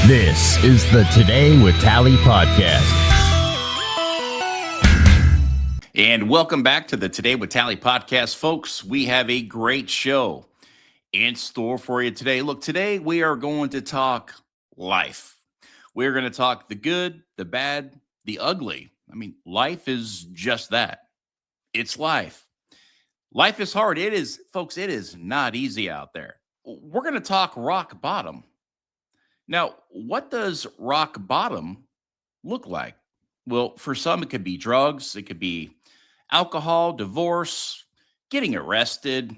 This is the Today with Tally podcast. And welcome back to the Today with Tally podcast, folks. We have a great show in store for you today. Look, today we are going to talk life. We're going to talk the good, the bad, the ugly. I mean, life is just that. It's life. Life is hard. It is, folks, it is not easy out there. We're going to talk rock bottom. Now, what does rock bottom look like? Well, for some, it could be drugs, it could be alcohol, divorce, getting arrested,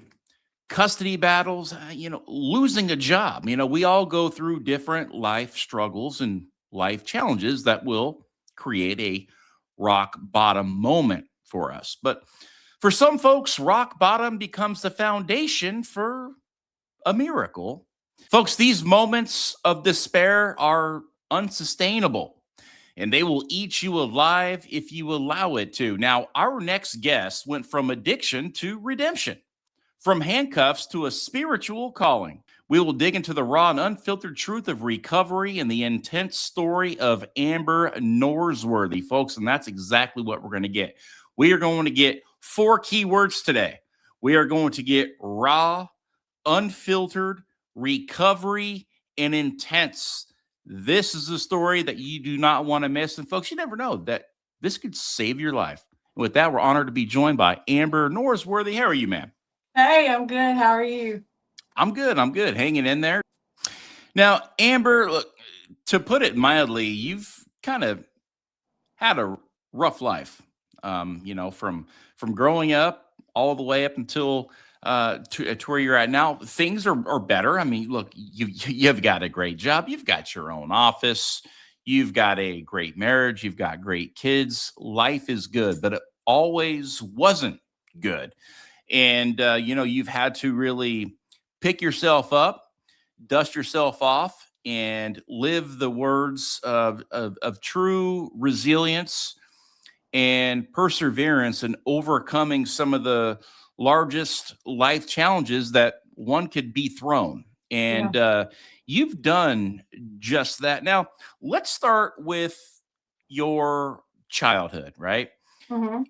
custody battles, losing a job. We all go through different life struggles and life challenges that will create a rock bottom moment for us. But for some folks, rock bottom becomes the foundation for a miracle. Folks, these moments of despair are unsustainable, and they will eat you alive if you allow it to. Now, our next guest went from addiction to redemption, from handcuffs to a spiritual calling. We will dig into the raw and unfiltered truth of recovery and the intense story of Amber Norsworthy, folks, and that's exactly what we're going to get. We are going to get 4 key words today. We are going to get raw, unfiltered, recovery, and intense. This is a story that you do not want to miss. And folks, you never know that this could save your life. With that, we're honored to be joined by Amber Norsworthy. How are you, ma'am? Hey, I'm good. How are you? I'm good. Hanging in there. Now, Amber, look, to put it mildly, you've kind of had a rough life, from growing up all the way up until to where you're at now. Things are better. I mean, look, you've got a great job. You've got your own office. You've got a great marriage. You've got great kids. Life is good, but it always wasn't good. And, you've had to really pick yourself up, dust yourself off, and live the words of true resilience and perseverance and overcoming some of the largest life challenges that one could be thrown. And you've done just that. Now, let's start with your childhood, right? Mm-hmm.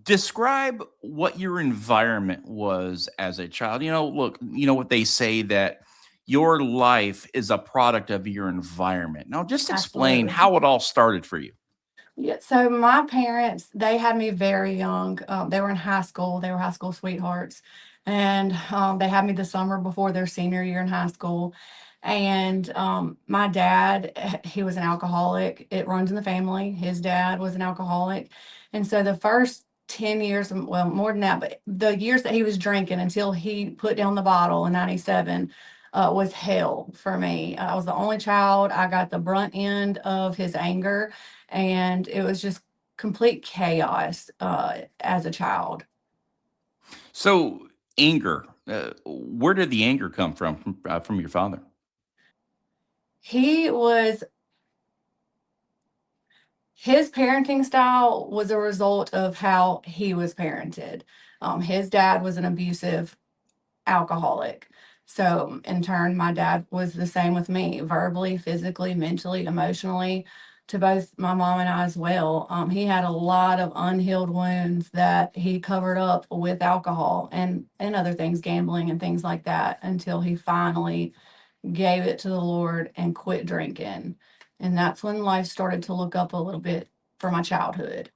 Describe what your environment was as a child. Look, what they say, that your life is a product of your environment. Now, just explain Absolutely. how it all started for you. Yeah. So my parents, they had me very young. They were in high school. They were high school sweethearts, and they had me the summer before their senior year in high school. And my dad, he was an alcoholic. It runs in the family. His dad was an alcoholic, and so the first 10 years, well, more than that, but the years that he was drinking until he put down the bottle in 97 was hell for me. I was the only child. I got the brunt end of his anger, and it was just complete chaos as a child. So, anger. Where did the anger come from your father? He was His parenting style was a result of how he was parented. His dad was an abusive alcoholic. So, in turn, my dad was the same with me, verbally, physically, mentally, emotionally, to both my mom and I as well. He had a lot of unhealed wounds that he covered up with alcohol and other things, gambling and things like that, until he finally gave it to the Lord and quit drinking. And that's when life started to look up a little bit for my childhood.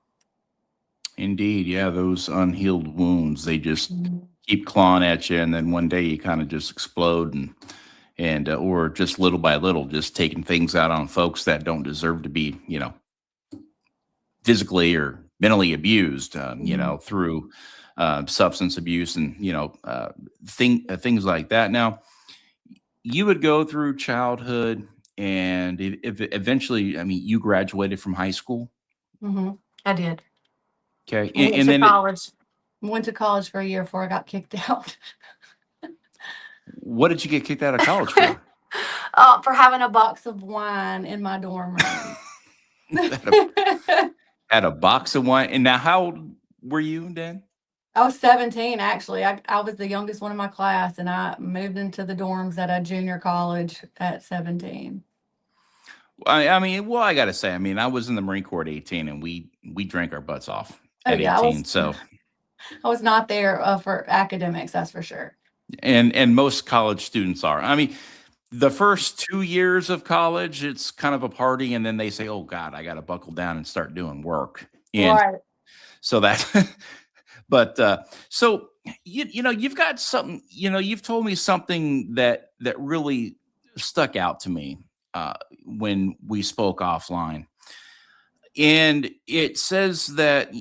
Indeed, yeah, those unhealed wounds, they just Mhm. keep clawing at you, and then one day you kind of just explode, and or just little by little, just taking things out on folks that don't deserve to be, physically or mentally abused, Mhm. through substance abuse and things like that. Now, you would go through childhood, and if eventually, I mean, you graduated from high school, Mhm. I did. okay, I and, went and to then college. Went to college for a year before I got kicked out. what did you get kicked out of college for? For having a box of wine in my dorm room. Had a, had a box of wine, and now how old were you then? I was 17 actually. I was the youngest one in my class, and I moved into the dorms at a junior college at 17. I mean, well, I got to say, I mean, I was in the Marine Corps at 18, and we drank our butts off Oh at yeah, 18. So, I was not there for academics, that's for sure. and most college students are. I mean, the first 2 years of college, it's kind of a party, and then they say, "Oh God, I got to buckle down and start doing work." And Right. so that, but so you know, you've got something. You know, you've told me something that really stuck out to me when we spoke offline, and it says that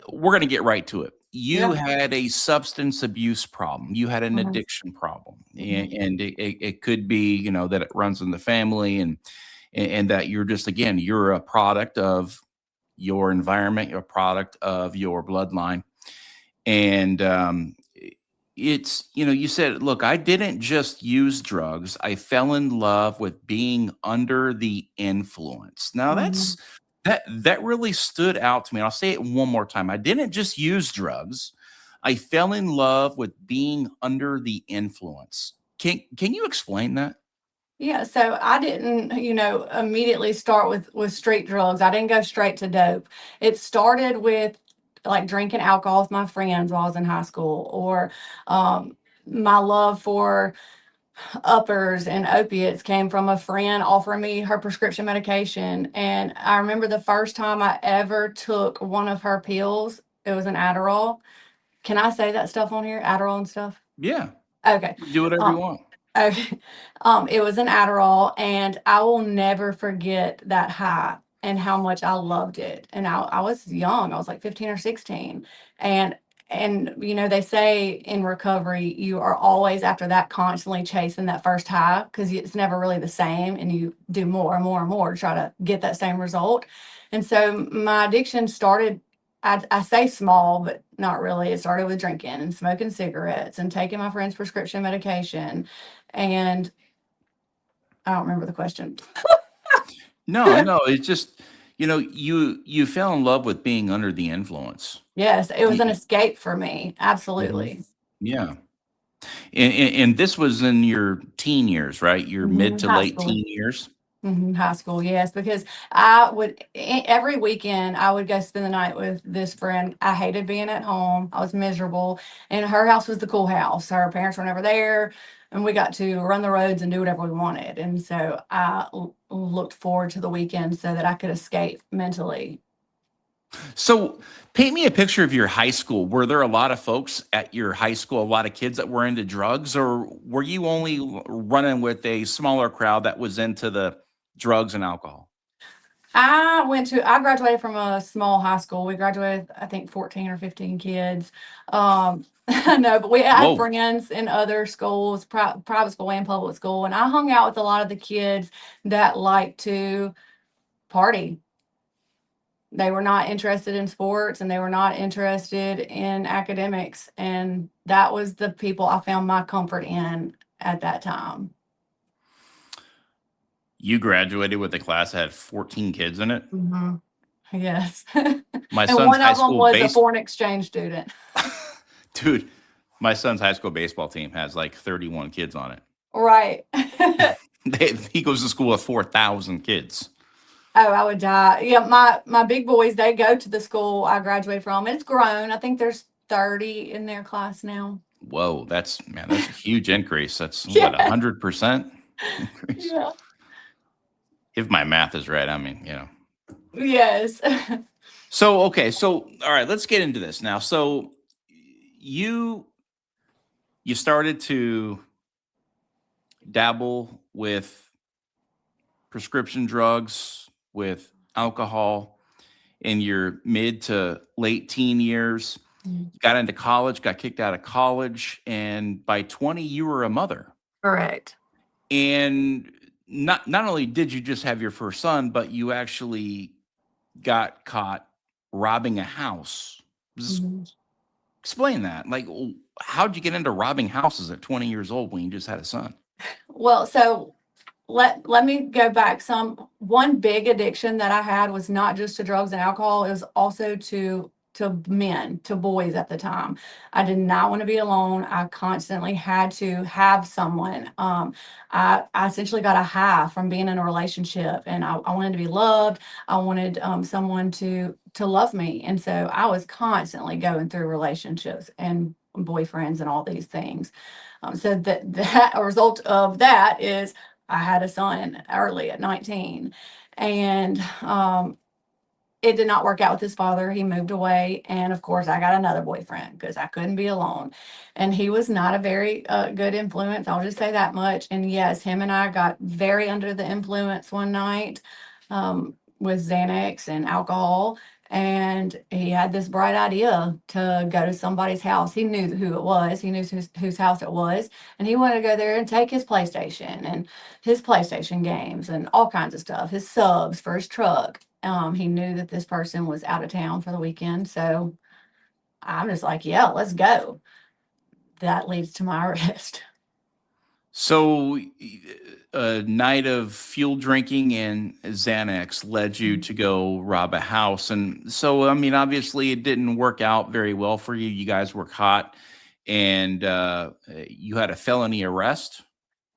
we're going to get right to it. You Yeah. had a substance abuse problem. You had an Mhm, addiction problem, mhm. and it could be, you know, that it runs in the family, and that you're just, again, you're a product of your environment, you're a product of your bloodline, and it's, you know, you said, look, I didn't just use drugs, I fell in love with being under the influence. Now Mhm. that really stood out to me. And I'll say it one more time. I didn't just use drugs, I fell in love with being under the influence. Can you explain that? Yeah, so I didn't, immediately start with street drugs. I didn't go straight to dope. It started with like drinking alcohol with my friends while I was in high school, or um, my love for uppers and opiates came from a friend offering me her prescription medication. And I remember the first time I ever took one of her pills, it was an Adderall. Can I say that stuff on here? Adderall and stuff? Yeah, Okay. do whatever you Um, want. Okay. It was an Adderall, and I will never forget that high and how much I loved it. And I was young. I was like 15 or 16. And they say in recovery, you are always after that constantly chasing that first high because it's never really the same, and you do more and more and more to try to get that same result. And so my addiction started. I say small, but not really. It started with drinking and smoking cigarettes and taking my friend's prescription medication, and I don't remember the question. No, no, it's just, you know, you fell in love with being under the influence. Yes, it was an Y- escape for me. Mhm. Absolutely. Yeah. And this was in your teen years, right? Your mid to High late school. teen years? High school, yes, because I would every weekend I would go spend the night with this friend. I hated being at home. I was miserable, and her house was the cool house. Her parents were never there, and we got to run the roads and do whatever we wanted. And so I looked forward to the weekend so that I could escape mentally. So paint me a picture of your high school. Were there a lot of folks at your high school, a lot of kids that were into drugs, or were you only running with a smaller crowd that was into the drugs and alcohol? I graduated from a small high school. We graduated, I think, 14 or 15 kids. No, but we had Whoa. friends in other schools, private school and public school. And I hung out with a lot of the kids that like to party. They were not interested in sports, and they were not interested in academics. And that was the people I found my comfort in at that time. You graduated with a class that had 14 kids in it. Mhm. Yes. My And son's one high of them school was a base foreign exchange student. dude, my son's high school baseball team has like 31 kids on it. Right. He goes to school with 4,000 kids. Oh, I would die. Yeah, my big boys, they go to the school I graduated from. It's grown. I think there's 30 in their class now. Whoa, that's, man, that's a huge increase. That's what, Yeah. 100% increase? Yeah. If my math is right, I mean, you know. Yes. So, okay, so all right, let's get into this now. So you you started to dabble with prescription drugs, with alcohol in your mid to late teen years. Mm. You got into college, got kicked out of college, and by 20 you were a mother. Correct. And not only did you just have your first son, but you actually got caught robbing a house. Mhm. Explain that. Like, how'd you get into robbing houses at 20 years old when you just had a son? Well, so let me go back some. One big addiction that I had was not just to drugs and alcohol, it was also to men, to boys at the time. I did not want to be alone. I constantly had to have someone. I essentially got a high from being in a relationship, and I wanted to be loved. I wanted someone to love me, and so I was constantly going through relationships and boyfriends and all these things. So that a result of that is I had a son early at 19, and it did not work out with his father. He moved away. And of course, I got another boyfriend because I couldn't be alone. And he was not a very good influence. I'll just say that much. And yes, him and I got very under the influence one night with Xanax and alcohol. And he had this bright idea to go to somebody's house. He knew who it was, he knew whose house it was. And he wanted to go there and take his PlayStation and his PlayStation games and all kinds of stuff, his subs for his truck. He knew that this person was out of town for the weekend. So I'm just like, yeah, let's go. That leads to my arrest. So, a night of fuel drinking and Xanax led you to go rob a house. And so, I mean, obviously, it didn't work out very well for you. You guys were caught and you had a felony arrest.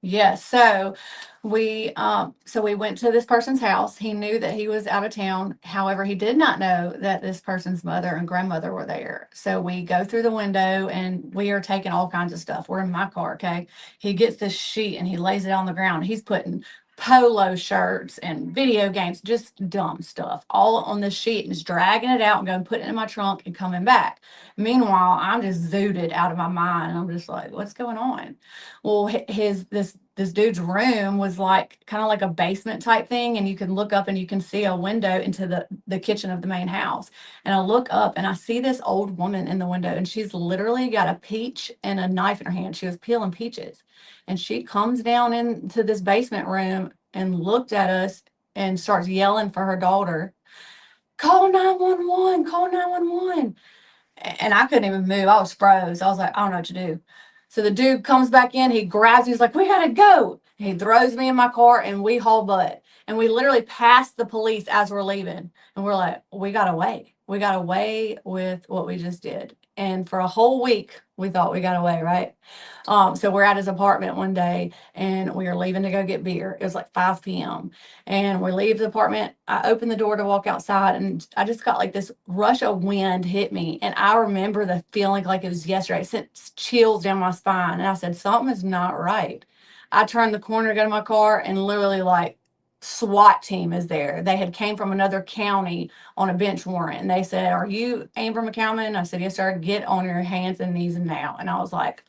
Yes. So we went to this person's house. He knew that he was out of town. However, he did not know that this person's mother and grandmother were there. So we go through the window and we are taking all kinds of stuff. We're in my car, okay? He gets this sheet and he lays it on the ground. He's putting polo shirts and video games, just dumb stuff, all on this sheet, and just dragging it out and going, putting it in my trunk and coming back. Meanwhile, I'm just zooted out of my mind. I'm just like, what's going on? Well, this dude's room was like kind of like a basement type thing, and you can look up and you can see a window into the kitchen of the main house. And I look up and I see this old woman in the window, and she's literally got a peach and a knife in her hand. She was peeling peaches, and she comes down into this basement room and looked at us and starts yelling for her daughter, call 911, call 911. And I couldn't even move. I was froze. I was like, I don't know what to do. So the dude comes back in, he grabs me, he's like, we gotta go. He throws me in my car and we haul butt. And we literally passed the police as we're leaving. And we're like, we got away. We got away with what we just did. And for a whole week, we thought we got away, right? So we're at his apartment one day and we are leaving to go get beer. It was like 5 p.m. And we leave the apartment. I open the door to walk outside, and I just got like this rush of wind hit me. And I remember the feeling like it was yesterday. It sent chills down my spine. And I said, something is not right. I turned the corner to go to my car, and literally like SWAT team is there. They had came from another county on a bench warrant. And they said, are you Amber McCalman? I said, yes, sir. Get on your hands and knees and now. And I was like,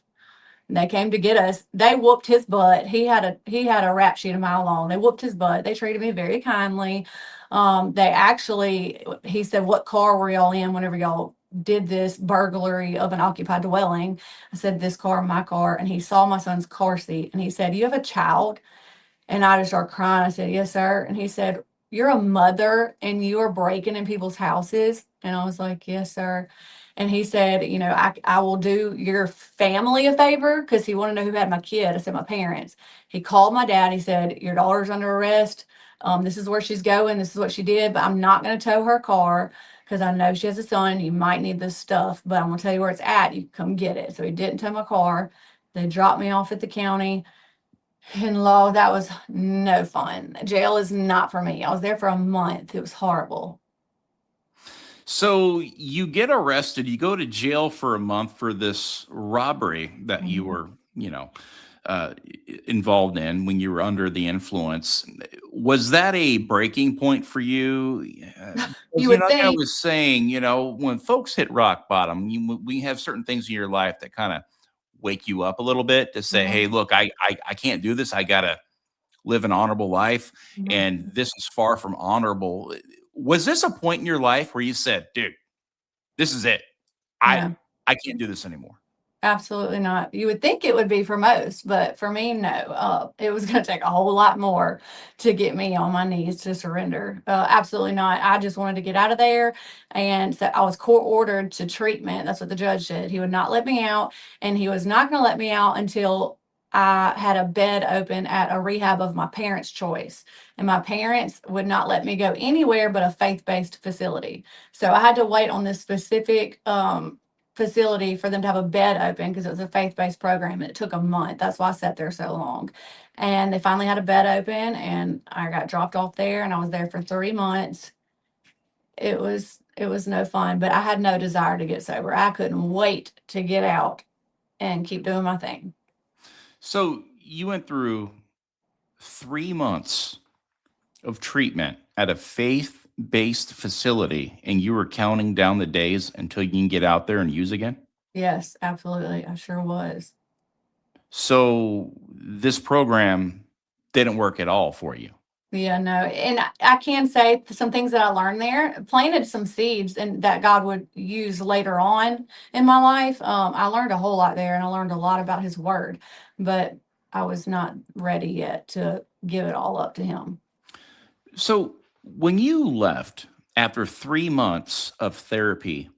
they came to get us. They whooped his butt. He had a rap sheet a mile long. They whooped his butt. They treated me very kindly. He said, what car were y'all in whenever y'all did this burglary of an occupied dwelling? I said, this car, my car. And he saw my son's car seat and he said, you have a child? And I just started crying. I said, yes, sir. And he said, you're a mother and you are breaking in people's houses? And I was like, yes, sir. And he said, I will do your family a favor, because he wanted to know who had my kid. I said, my parents. He called my dad. He said, your daughter's under arrest. This is where she's going. This is what she did, but I'm not going to tow her car because I know she has a son. You might need this stuff, but I'm going to tell you where it's at. You come get it. So he didn't tow my car. They dropped me off at the county. And law, that was no fun. Jail is not for me. I was there for a month. It was horrible. So you get arrested, you go to jail for a month for this robbery that you were, uh, involved in when you were under the influence. Was that a breaking point for you? You would Like I think. was saying, when folks hit rock bottom, we have certain things in your life that kind of wake you up a little bit to say, hey, Mhm, look, I can't do this. I gotta live an honorable life, mhm. and this is far from honorable. Was this a point in your life where you said, dude, this is it. I No. I can't do this anymore. Absolutely not. You would think it would be for most, but for me, no. It was going to take a whole lot more to get me on my knees to surrender. Absolutely not. I just wanted to get out of there. And so I was court ordered to treatment. That's what the judge said. He would not let me out, and he was not going to let me out until I had a bed open at a rehab of my parents' choice, and my parents would not let me go anywhere but a faith-based facility. So I had to wait on this specific facility for them to have a bed open because it was a faith-based program, and it took a month. That's why I sat there so long. And they finally had a bed open, and I got dropped off there, and I was there for 3 months. It was no fun, but I had no desire to get sober. I couldn't wait to get out and keep doing my thing. So you went through 3 months of treatment at a faith-based facility, and you were counting down the days until you can get out there and use again? Yes, absolutely. I sure was. So this program didn't work at all for you. Yeah, no, and I can say some things that I learned there planted some seeds and that God would use later on in my life. I learned a whole lot there, and I learned a lot about His Word, but I was not ready yet to give it all up to Him. So when you left after 3 months of therapy,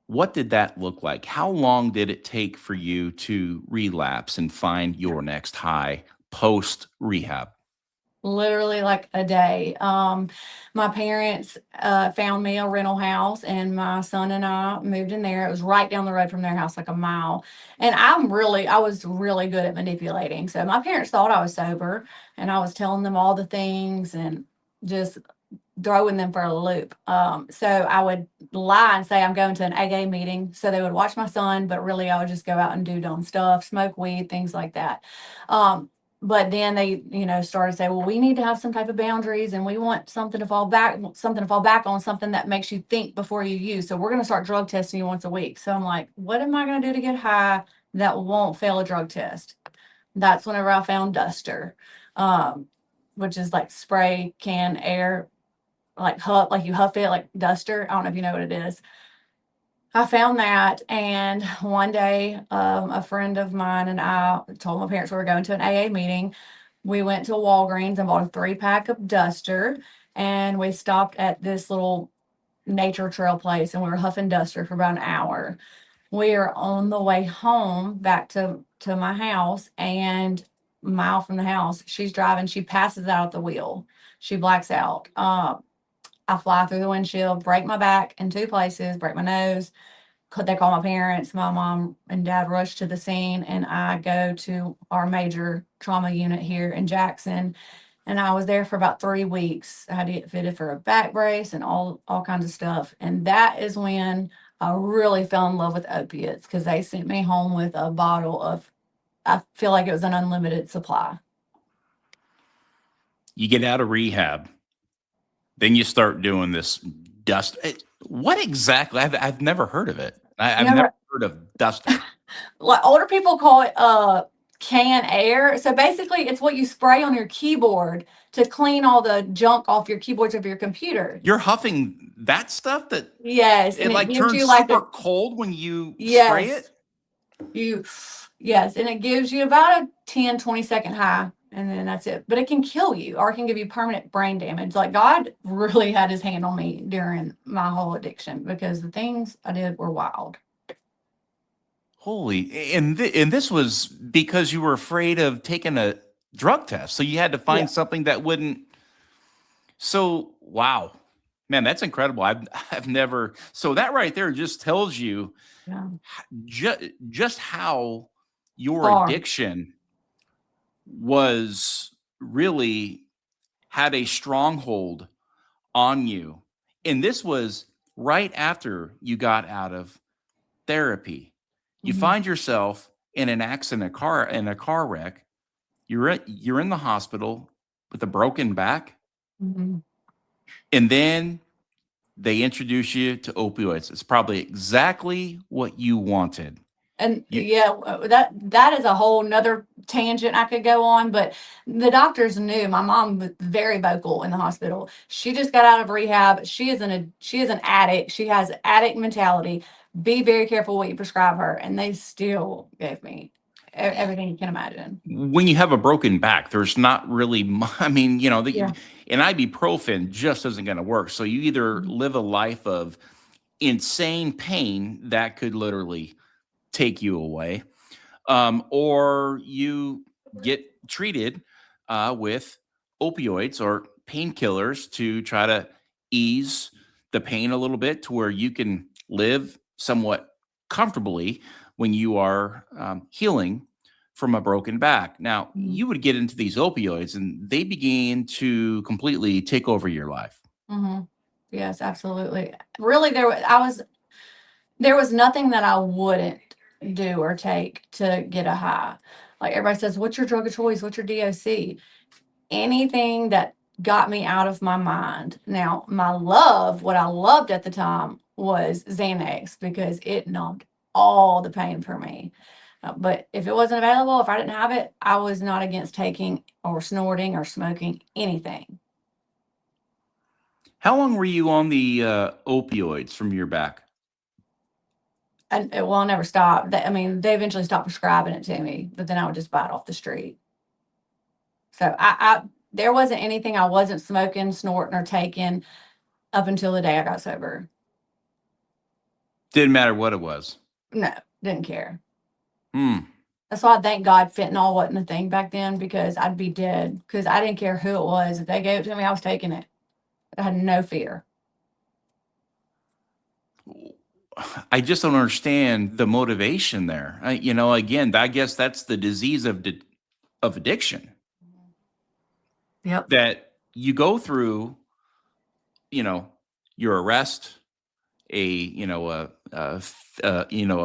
what did that look like? How long did it take for you to relapse and find your next high post rehab? Literally like a day. My parents found me a rental house, and my son and I moved in there. It was right down the road from their house, like a mile. And I was really good at manipulating. So my parents thought I was sober, and I was telling them all the things and just throwing them for a loop. So I would lie and say I'm going to an AA meeting so they would watch my son, but really I would just go out and do dumb stuff, smoke weed, things like that. But then they, started to say, well, we need to have some type of boundaries, and we want something to fall back on, something that makes you think before you use. So we're going to start drug testing you once a week. So I'm like, what am I going to do to get high that won't fail a drug test? That's whenever I found Duster, which is like spray can air, like you huff it, like Duster. I don't know if you know what it is. I found that, and one day, a friend of mine and I told my parents we were going to an AA meeting. We went to Walgreens and bought a 3-pack of Duster, and we stopped at this little nature trail place, and we were huffing Duster for about an hour. We are on the way home back to my house, and a mile from the house, she's driving. She passes out at the wheel. She blacks out. I fly through the windshield, break my back in 2 places, break my nose. They call my parents. My mom and dad rush to the scene, and I go to our major trauma unit here in Jackson. And I was there for about 3 weeks. I had to get fitted for a back brace and all kinds of stuff. And that is when I really fell in love with opiates, because they sent me home with a bottle of, I feel like it was an unlimited supply. You get out of rehab, then you start doing this dust. What exactly? I've never heard of it. I've never heard of Duster. Like older people call it can air. So basically it's what you spray on your keyboard to clean all the junk off your keyboards of your computer. You're huffing that stuff that Yes, it and it like gives turns you like super a cold when you spray it. Yes, and it gives you about a 10-20 second high, and then that's it. But it can kill you, or it can give you permanent brain damage. Like God really had His hand on me during my whole addiction, because the things I did were wild. Holy, and this was because you were afraid of taking a drug test, so you had to Yeah. find something that wouldn't. So wow, man, that's incredible. I've never. So that right there just tells you Yeah. just how your Far. addiction was really had a stronghold on you. And this was right after you got out of therapy. You Mhm. find yourself in an accident, in a car wreck. You're in the hospital with a broken back, Mhm. and then they introduce you to opioids. It's probably exactly what you wanted. And You yeah, that is a whole nother tangent I could go on, but the doctors knew. My mom was very vocal in the hospital. She just got out of rehab. She is an addict. She has addict mentality. Be very careful what you prescribe her. And they still gave me everything you can imagine. when you have a broken back, there's not really. I mean, Yeah. an ibuprofen just isn't going to work. So you either Mhm. live a life of insane pain that could literally take you away. or you get treated with opioids or painkillers to try to ease the pain a little bit to where you can live somewhat comfortably when you are healing from a broken back. Now, Mhm. you would get into these opioids and they begin to completely take over your life. Mhm. Yes, absolutely. Really, there was nothing that I wouldn't do or take to get a high. Like everybody says, "What's your drug of choice? What's your DOC?" Anything that got me out of my mind. Now, what I loved at the time was Xanax because it numbed all the pain for me. But if it wasn't available, if I didn't have it, I was not against taking or snorting or smoking anything. How long were you on the opioids from your back? And it will never stop. I mean, they eventually stopped prescribing it to me, but then I would just buy it off the street. So there wasn't anything I wasn't smoking, snorting, or taking up until the day I got sober. Didn't matter what it was. No, didn't care. Hmm. That's why I thank God fentanyl wasn't a thing back then because I'd be dead. Because I didn't care who it was. If they gave it to me, I was taking it. I had no fear. I just don't understand the motivation there. Again, I guess that's the disease of addiction Yep. that you go through. You know, your arrest, a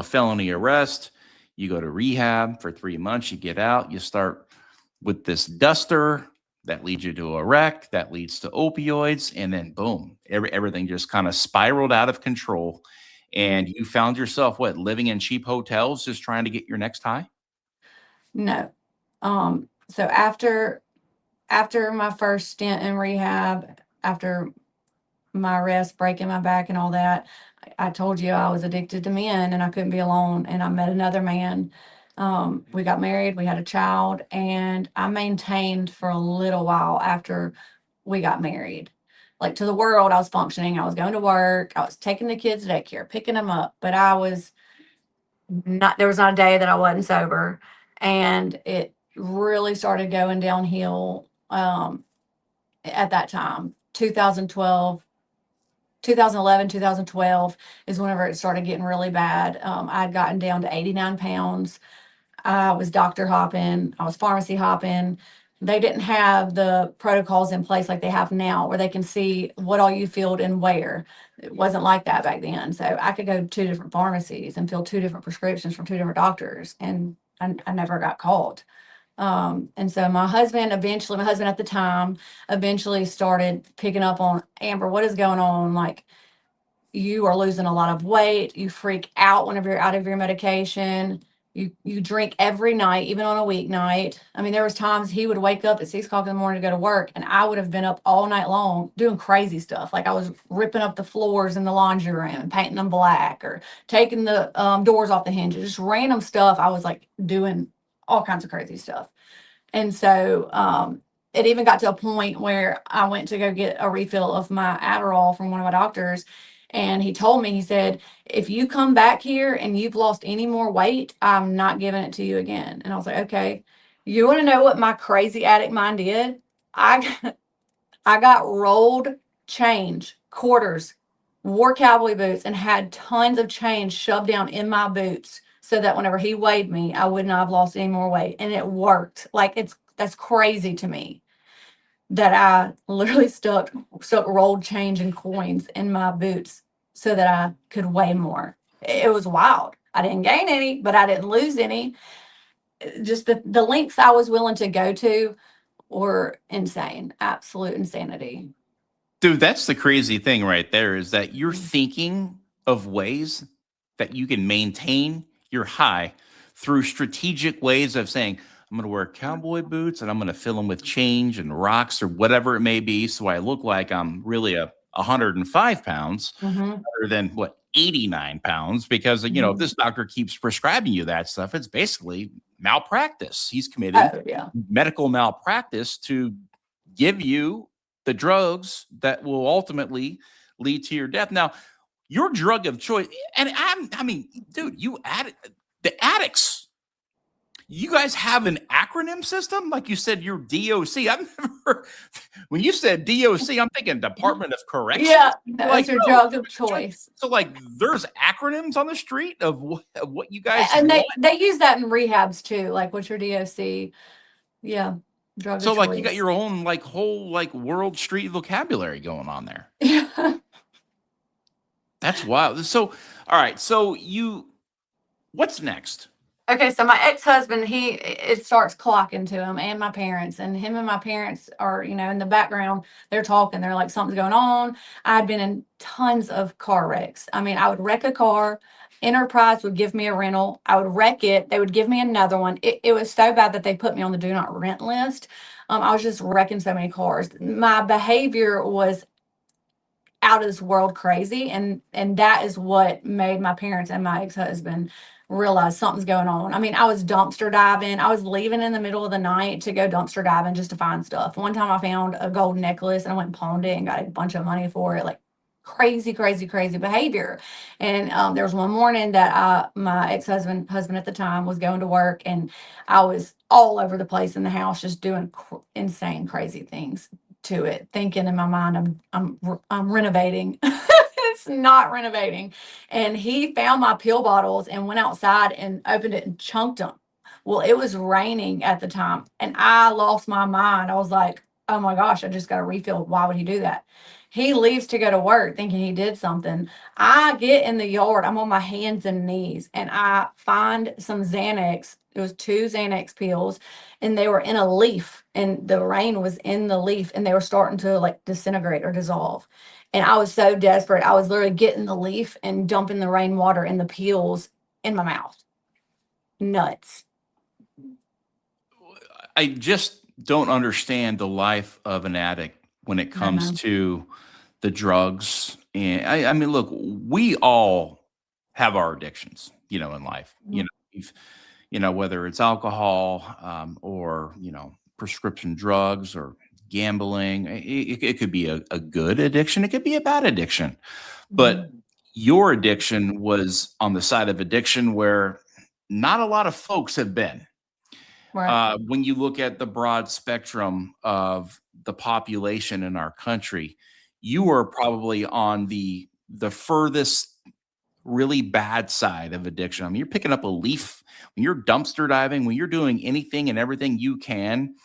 felony arrest. You go to rehab for 3 months. You get out. You start with this duster that leads you to a wreck. That leads to opioids, and then boom, everything just kind of spiraled out of control. And you found yourself living in cheap hotels, just trying to get your next high. No. So after my first stint in rehab, after my arrest, breaking my back and all that, I told you I was addicted to men and I couldn't be alone. And I met another man. We got married, we had a child, and I maintained for a little while after we got married. Like to the world, I was functioning. I was going to work. I was taking the kids to daycare, picking them up, but there was not a day that I wasn't sober. And it really started going downhill at that time. 2011, 2012 is whenever it started getting really bad. I'd gotten down to 89 pounds. I was doctor hopping, I was pharmacy hopping. They didn't have the protocols in place like they have now, where they can see what all you filled and where. It wasn't like that back then. So I could go to 2 different pharmacies and fill 2 different prescriptions from 2 different doctors, and I never got caught. And so my husband at the time, eventually started picking up on, Amber, what is going on? Like, you are losing a lot of weight. You freak out whenever you're out of your medication. You drink every night, even on a weeknight. I mean, there was times he would wake up at 6 o'clock in the morning to go to work, and I would have been up all night long doing crazy stuff. Like I was ripping up the floors in the laundry room and painting them black, or taking the doors off the hinges, just random stuff. I was like doing all kinds of crazy stuff. And so it even got to a point where I went to go get a refill of my Adderall from one of my doctors. And he told me, he said, if you come back here and you've lost any more weight, I'm not giving it to you again. And I was like, okay. You want to know what my crazy addict mind did? I I got rolled change, quarters, wore cowboy boots, and had tons of change shoved down in my boots so that whenever he weighed me, I would not have lost any more weight. And it worked. Like that's crazy to me that I literally stuck rolled change and coins in my boots so that I could weigh more. It was wild. I didn't gain any, but I didn't lose any. Just the lengths I was willing to go to were insane, absolute insanity. Dude, that's the crazy thing right there is that you're thinking of ways that you can maintain your high through strategic ways of saying, I'm going to wear cowboy boots and I'm going to fill them with change and rocks or whatever it may be. So I look like I'm really 105 pounds Mhm, rather than 89 pounds. Because, if mhm. this doctor keeps prescribing you that stuff, it's basically malpractice. He's committing Oh, yeah. medical malpractice to give you the drugs that will ultimately lead to your death. Now, your drug of choice, and I mean, dude, the addicts You guys have an acronym system? Like you said, you're DOC. I've never, when you said DOC, I'm thinking Department of Corrections. Yeah, Like, that's your no. drug of choice. So, like, there's acronyms on the street of what you guys And want. they use that in rehabs too. Like, what's your DOC? Yeah, drug So, of like, you got choice. your own like whole like world street vocabulary going on there. Yeah. That's wild. So, all right. So what's next? Okay, so my ex-husband, it starts clocking to him and my parents, and him and my parents are, in the background, they're talking, they're like, something's going on. I'd been in tons of car wrecks. I mean, I would wreck a car, Enterprise would give me a rental, I would wreck it, they would give me another one. It was so bad that they put me on the do not rent list. I was just wrecking so many cars. My behavior was out of this world crazy, and that is what made my parents and my ex-husband realize something's going on. I mean, I was dumpster diving. I was leaving in the middle of the night to go dumpster diving just to find stuff. One time I found a gold necklace and I went and pawned it and got a bunch of money for it. Like, crazy, crazy, crazy behavior. And there was one morning that my husband at the time was going to work, and I was all over the place in the house just doing insane, crazy things to it, thinking in my mind I'm renovating. It's not renovating. And he found my pill bottles and went outside and opened it and chunked them. Well, it was raining at the time, and I lost my mind. I was like, oh my gosh, I just got a refill. Why would he do that? He leaves to go to work thinking he did something. I get in the yard, I'm on my hands and knees, and I find some Xanax. It was 2 Xanax pills, and they were in a leaf, and the rain was in the leaf, and they were starting to like disintegrate or dissolve. And I was so desperate. I was literally getting the leaf and dumping the rainwater and the peels in my mouth. Nuts. I just don't understand the life of an addict when it comes to the drugs. And I mean, look, we all have our addictions, in life. Whether it's alcohol, or prescription drugs or gambling. It could be a good addiction. It could be a bad addiction. But your addiction was on the side of addiction where not a lot of folks have been. Right. When you look at the broad spectrum of the population in our country, you are probably on the furthest really bad side of addiction. I mean, you're picking up a leaf when you're dumpster diving, when you're doing anything and everything you can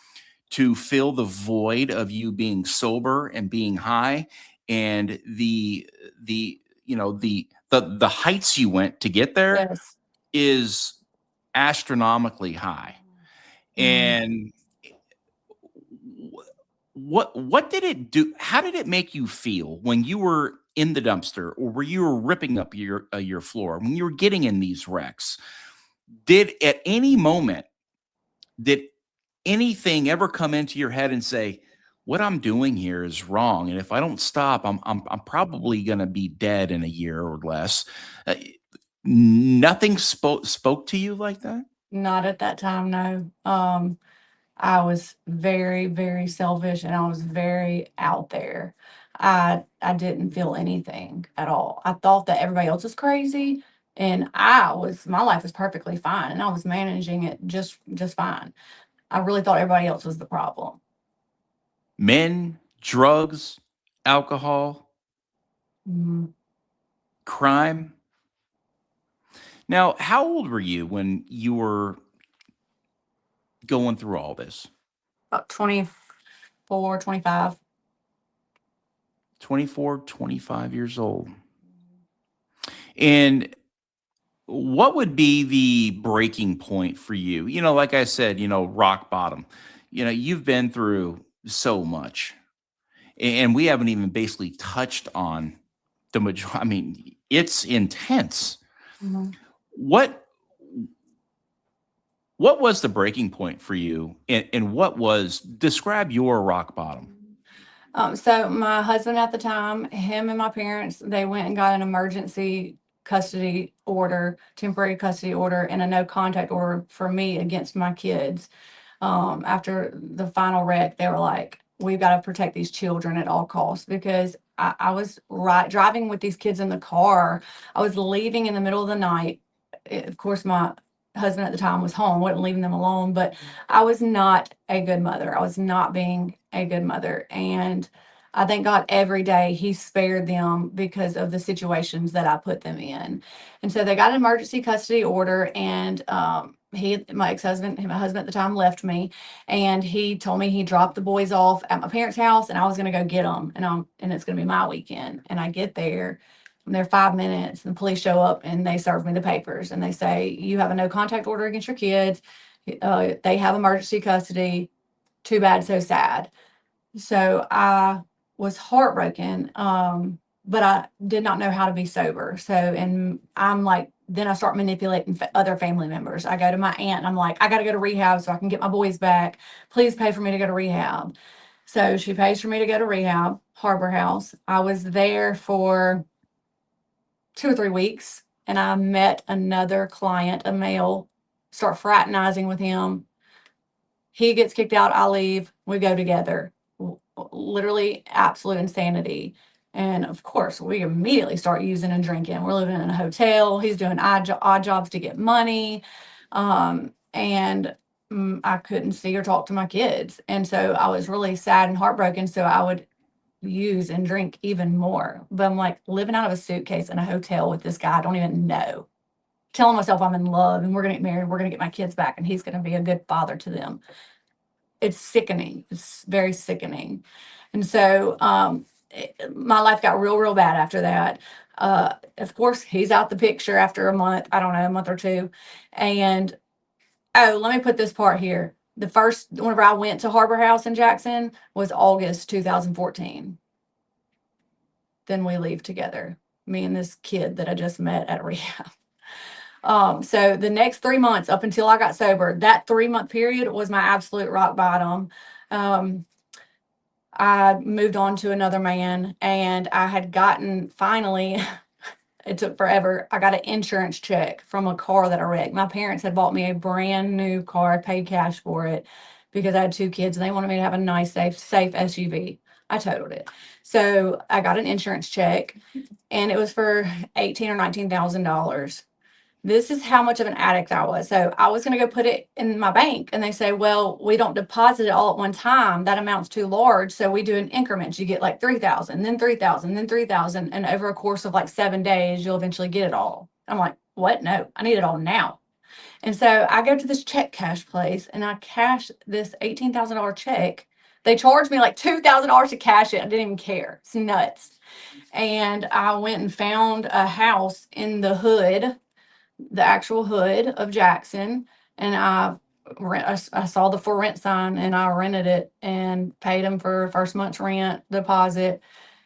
to fill the void of you being sober and being high, and the heights you went to get there Yes. is astronomically high. And what did it do? How did it make you feel when you were in the dumpster, or when you were ripping up your floor, when you were getting in these wrecks? Did at any moment did anything ever come into your head and say, what I'm doing here is wrong, and if I don't stop, I'm probably going to be dead in a year or less? Nothing spoke to you like that? Not at that time, no. I was very, very selfish, and I was very out there. I didn't feel anything at all. I thought that everybody else was crazy, and my life was perfectly fine, and I was managing it just fine. I really thought everybody else was the problem. Men, drugs, alcohol, crime. Now, how old were you when you were going through all this? About 24, 25. 24, 25 years old. And what would be the breaking point for you? Like I said, rock bottom. You've been through so much, and we haven't even basically touched on the majority. I mean, it's intense. What was the breaking point for you, and describe your rock bottom? So my husband at the time, him and my parents, they went and got an emergency custody order, temporary custody order, and a no contact order for me against my kids. After the final wreck, they were like, we've got to protect these children at all costs, because I was driving with these kids in the car. I was leaving in the middle of the night. Of course, my husband at the time was home, wasn't leaving them alone, but I was not a good mother. I was not being a good mother. And I thank God every day he spared them because of the situations that I put them in. And so they got an emergency custody order, and my husband at the time left me, and he told me he dropped the boys off at my parents' house, and I was going to go get them, and it's going to be my weekend. And I get there, I'm there 5 minutes, and the police show up, and they serve me the papers, and they say, you have a no contact order against your kids. They have emergency custody. Too bad, so sad. So I was heartbroken, but I did not know how to be sober. So, and I'm like, then I start manipulating other family members. I go to my aunt and I'm like, I got to go to rehab so I can get my boys back. Please pay for me to go to rehab. So she pays for me to go to rehab, Harbor House. I was there for 2 or 3 weeks, and I met another client, a male, start fraternizing with him. He gets kicked out, I leave, we go together. Literally absolute insanity. And of course, we immediately start using and drinking. We're living in a hotel. He's doing odd jobs to get money. And I couldn't see or talk to my kids. And so I was really sad and heartbroken. So I would use and drink even more. But I'm like living out of a suitcase in a hotel with this guy I don't even know, telling myself I'm in love and we're going to get married, we're going to get my kids back, and he's going to be a good father to them. It's sickening. It's very sickening. And so my life got real bad after that. Of course, he's out the picture after a month, I don't know, a month or two. And let me put this part here. The first, whenever I went to Harbor House in Jackson, was August 2014. Then we leave together, me and this kid that I just met at rehab. So the next 3 months up until I got sober, that 3-month period was my absolute rock bottom. I moved on to another man, and I had gotten, finally, it took forever, I got an insurance check from a car that I wrecked. My parents had bought me a brand new car, I paid cash for it because I had 2 kids and they wanted me to have a nice, safe SUV. I totaled it. So I got an insurance check, and it was for $18,000 or $19,000. This is how much of an addict I was. So I was going to go put it in my bank, and they say, well, we don't deposit it all at one time. That amount's too large. So we do in increments. You get like 3,000, then 3,000, then 3,000. And over a course of like 7 days, you'll eventually get it all. I'm like, what? No, I need it all now. And so I go to this check cash place, and I cash this $18,000 check. They charged me like $2,000 to cash it. I didn't even care. It's nuts. And I went and found a house in the hood, the actual hood of Jackson, and I saw the for rent sign, and I rented it and paid them for first month's rent deposit.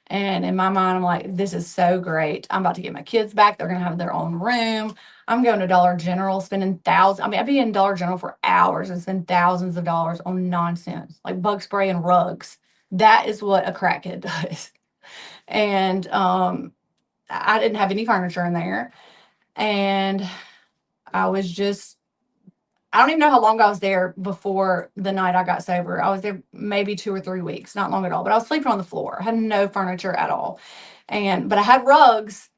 And in my mind, I'm like, this is so great. I'm about to get my kids back. They're going to have their own room. I'm going to Dollar General, spending thousands. I mean, I'd be in Dollar General for hours and spend thousands of dollars on nonsense like bug spray and rugs. That is what a crackhead does. And I didn't have any furniture in there. And I don't even know how long I was there before the night I got sober. I was there maybe 2 or 3 weeks, not long at all, but I was sleeping on the floor. I had no furniture at all. But I had rugs,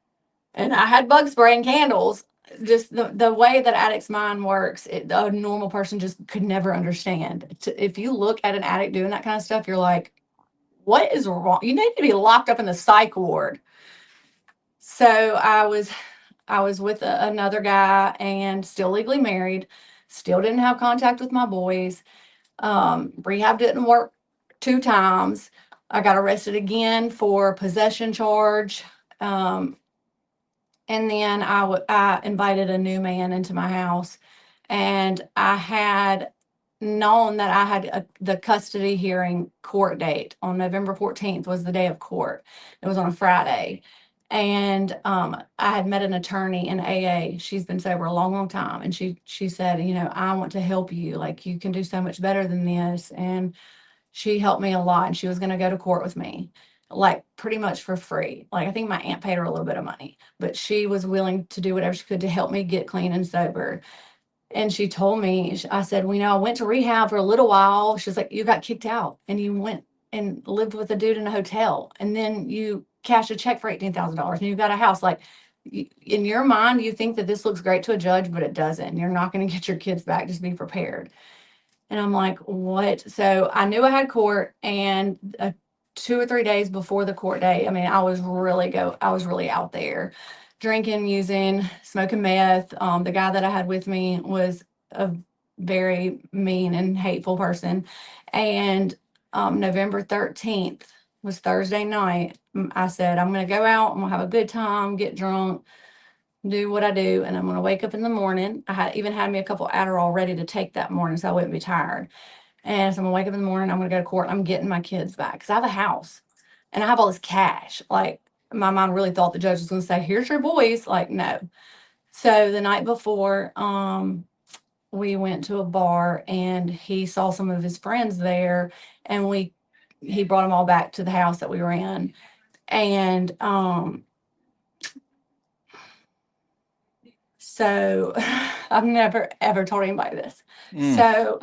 and I had bug spray and candles. Just the way that addict's mind works, a normal person just could never understand. If you look at an addict doing that kind of stuff, you're like, what is wrong? You need to be locked up in the psych ward. So I was with another guy, and still legally married, still didn't have contact with my boys. Rehab didn't work 2 times. I got arrested again for possession charge. And then I invited a new man into my house, and I had known that I had the custody hearing court date on November 14th was the day of court. It was on a Friday. And I had met an attorney in AA. She's been sober a long time. And she said, I want to help you. Like, you can do so much better than this. And she helped me a lot. And she was going to go to court with me, like pretty much for free. Like, I think my aunt paid her a little bit of money, but she was willing to do whatever she could to help me get clean and sober. And she told me, I said, I went to rehab for a little while. She's like, you got kicked out and you went and lived with a dude in a hotel. And then you cashed a check for $18,000 and you got a house. Like, in your mind, you think that this looks great to a judge, but it doesn't. You're not going to get your kids back. Just be prepared. And I'm like, what? So I knew I had court, and 2 or 3 days before the court date, I mean, I was really out there drinking, using, smoking meth. The guy that I had with me was a very mean and hateful person. And November 13th was Thursday night. I said, I'm going to go out, I'm going to have a good time, get drunk, do what I do, and I'm going to wake up in the morning. I had even had me a couple Adderall ready to take that morning so I wouldn't be tired. And so I'm going to wake up in the morning, I'm going to go to court, I'm getting my kids back because I have a house and I have all this cash. Like, my mom really thought the judge was going to say, here's your boys. Like, no. So the night before, we went to a bar and he saw some of his friends there, and he brought them all back to the house that we were in. And so I've never ever told anybody this. So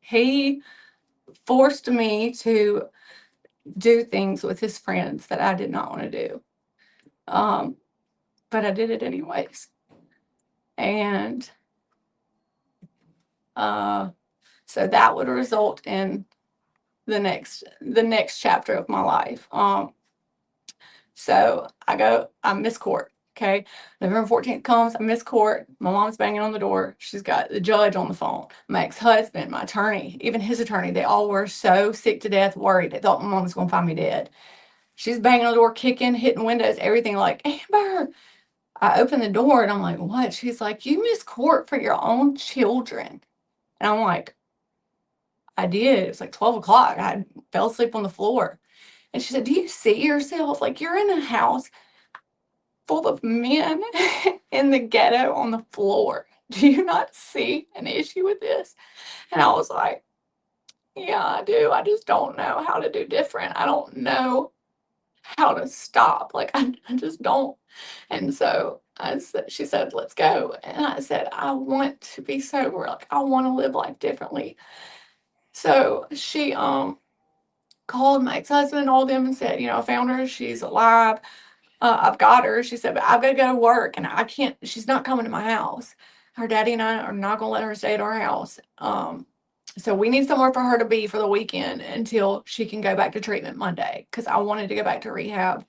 he forced me to do things with his friends that I did not want to do. But I did it anyways. And so that would result in the next chapter of my life. So I miss court. Okay. November 14th comes, I miss court. My mom's banging on the door. She's got the judge on the phone, my ex-husband, my attorney, even his attorney. They all were so sick to death, worried. They thought my mom was going to find me dead. She's banging on the door, kicking, hitting windows, everything. Like, Amber. I open the door and I'm like, what? She's like, you miss court for your own children. And I'm like, I did. It was like 12 o'clock. I fell asleep on the floor. And she said, do you see yourself? Like, you're in a house full of men in the ghetto on the floor. Do you not see an issue with this? And I was like, yeah, I do. I just don't know how to do different. I don't know how to stop. Like, I just don't. And so she said, let's go. And I said, I want to be sober. Like, I want to live life differently. So she called my ex-husband and all them and said, I found her. She's alive. I've got her. She said, but I've got to go to work and I can't, she's not coming to my house. Her daddy and I are not going to let her stay at our house. So we need somewhere for her to be for the weekend until she can go back to treatment Monday, because I wanted to go back to rehab.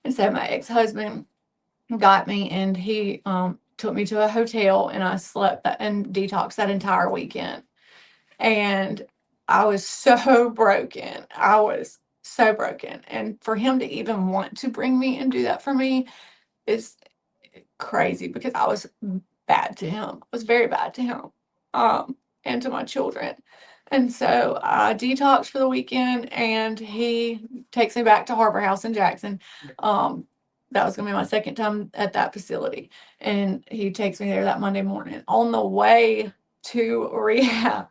And so my ex-husband got me, and he took me to a hotel, and I slept and detoxed that entire weekend. And I was so broken. I was so broken. And for him to even want to bring me and do that for me is crazy, because I was bad to him. I was very bad to him, and to my children. And so I detoxed for the weekend, and he takes me back to Harbor House in Jackson. That was going to be my second time at that facility. And he takes me there that Monday morning. On the way to rehab,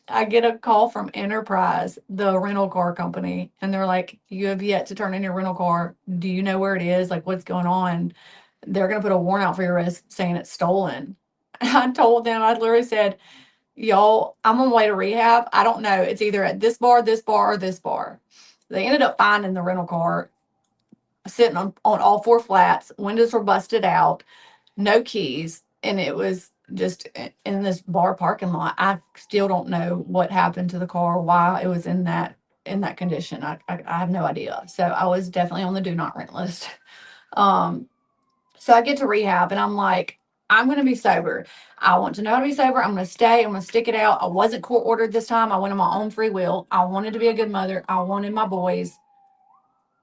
I get a call from Enterprise, the rental car company, and they're like, you have yet to turn in your rental car. Do you know where it is? Like, what's going on? They're going to put a warrant out for your arrest saying it's stolen. I told them, I literally said, y'all, I'm on my way to rehab. I don't know. It's either at this bar, or this bar. They ended up finding the rental car sitting on all four flats. Windows were busted out, no keys, and it was just in this bar parking lot. I still don't know what happened to the car, why it was in that condition. I have no idea. So I was definitely on the do not rent list. So I get to rehab and I'm like, I'm going to be sober. I want to know how to be sober. I'm going to stay. I'm going to stick it out. I wasn't court ordered this time. I went on my own free will. I wanted to be a good mother. I wanted my boys.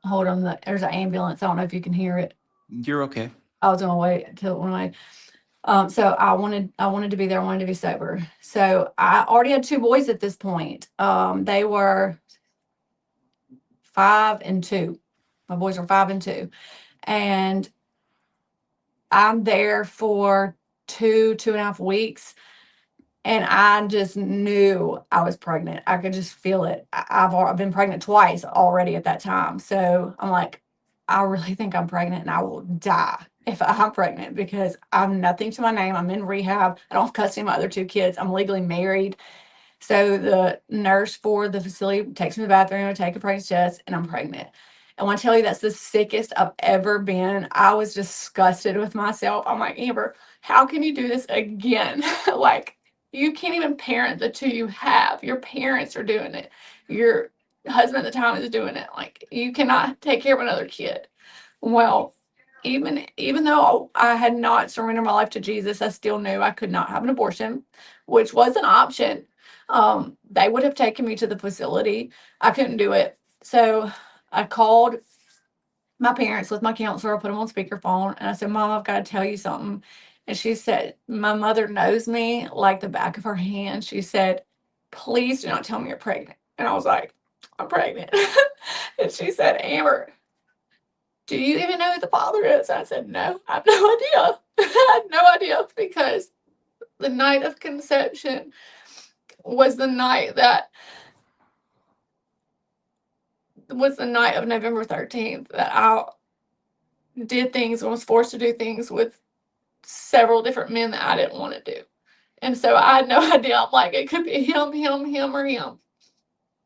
Hold on. There's an ambulance. I don't know if you can hear it. You're okay. I was on my way till it went away. So I wanted to be there. I wanted to be sober. So I already had 2 boys at this point. They were 5 and 2. My boys were 5 and 2. And I'm there for 2.5 weeks. And I just knew I was pregnant. I could just feel it. I've been pregnant twice already at that time. So I'm like, I really think I'm pregnant, and I will die if I'm pregnant, because I'm nothing to my name. I'm in rehab. I don't have custody of my other 2 kids. I'm legally married. So the nurse for the facility takes me to the bathroom, I take a pregnancy test, and I'm pregnant. And when I tell you that's the sickest I've ever been, I was disgusted with myself. I'm like, Amber, how can you do this again? Like, you can't even parent the two you have. Your parents are doing it. Your husband at the time is doing it. Like, you cannot take care of another kid. Well, even though I had not surrendered my life to Jesus, I still knew I could not have an abortion, which was an option. They would have taken me to the facility. I couldn't do it. So I called my parents with my counselor. I put them on speakerphone and I said, Mom, I've got to tell you something. And she said, my mother knows me like the back of her hand. She said, please do not tell me you're pregnant. And I was like, I'm pregnant. And she said, Amber, do you even know who the father is? I said, no, I have no idea. I had no idea, because the night of conception was the night of November 13th that I did things and was forced to do things with several different men that I didn't want to do. And so I had no idea. I'm like, it could be him, or him.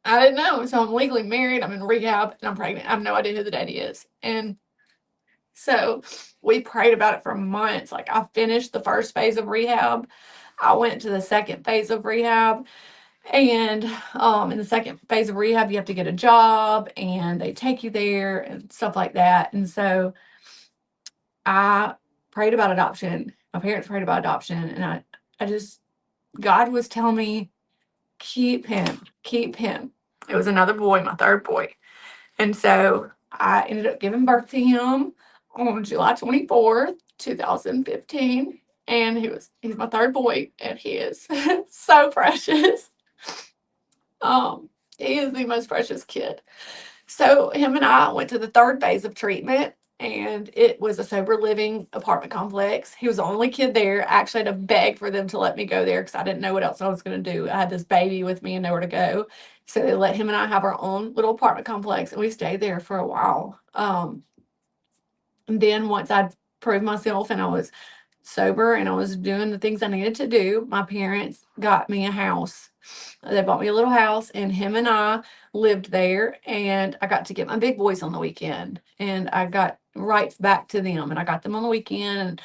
I didn't know. So I'm legally married, I'm in rehab, and I'm pregnant. I have no idea who the daddy is. And so we prayed about it for months. Like, I finished the first phase of rehab. I went to the second phase of rehab. And in the second phase of rehab, you have to get a job and they take you there and stuff like that. And so I prayed about adoption. My parents prayed about adoption. And I just, God was telling me, keep him, keep him. It was another boy, my third boy. And so I ended up giving birth to him on July 24th, 2015. And he's my third boy, and he is so precious. He is the most precious kid. So him and I went to the third phase of treatment, and it was a sober living apartment complex. He was the only kid there. I actually had to beg for them to let me go there because I didn't know what else I was going to do. I had this baby with me and nowhere to go. So they let him and I have our own little apartment complex, and we stayed there for a while. And then once I'd proved myself and I was sober and I was doing the things I needed to do, my parents got me a house. They bought me a little house, and him and I lived there, and I got to get my big boys on the weekend, and I got right back to them, and I got them on the weekend, and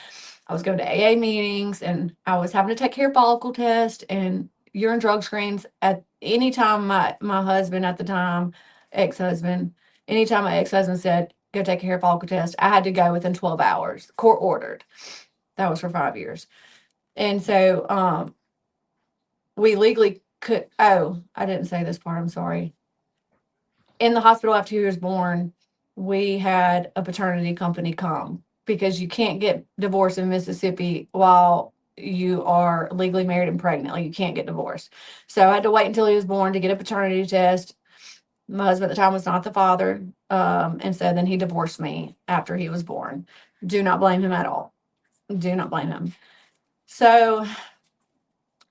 I was going to AA meetings, and I was having to take care of follicle test and urine drug screens at any time my husband at the time, ex-husband, anytime my ex-husband said, go take a hair follicle test, I had to go within 12 hours, court ordered. That was for 5 years. And so we legally could, I didn't say this part, I'm sorry. In the hospital after he was born, we had a paternity company come, because you can't get divorced in Mississippi while you are legally married and pregnant. Like, you can't get divorced. So I had to wait until he was born to get a paternity test. My husband at the time was not the father. And so then he divorced me after he was born. Do not blame him at all. Do not blame him. So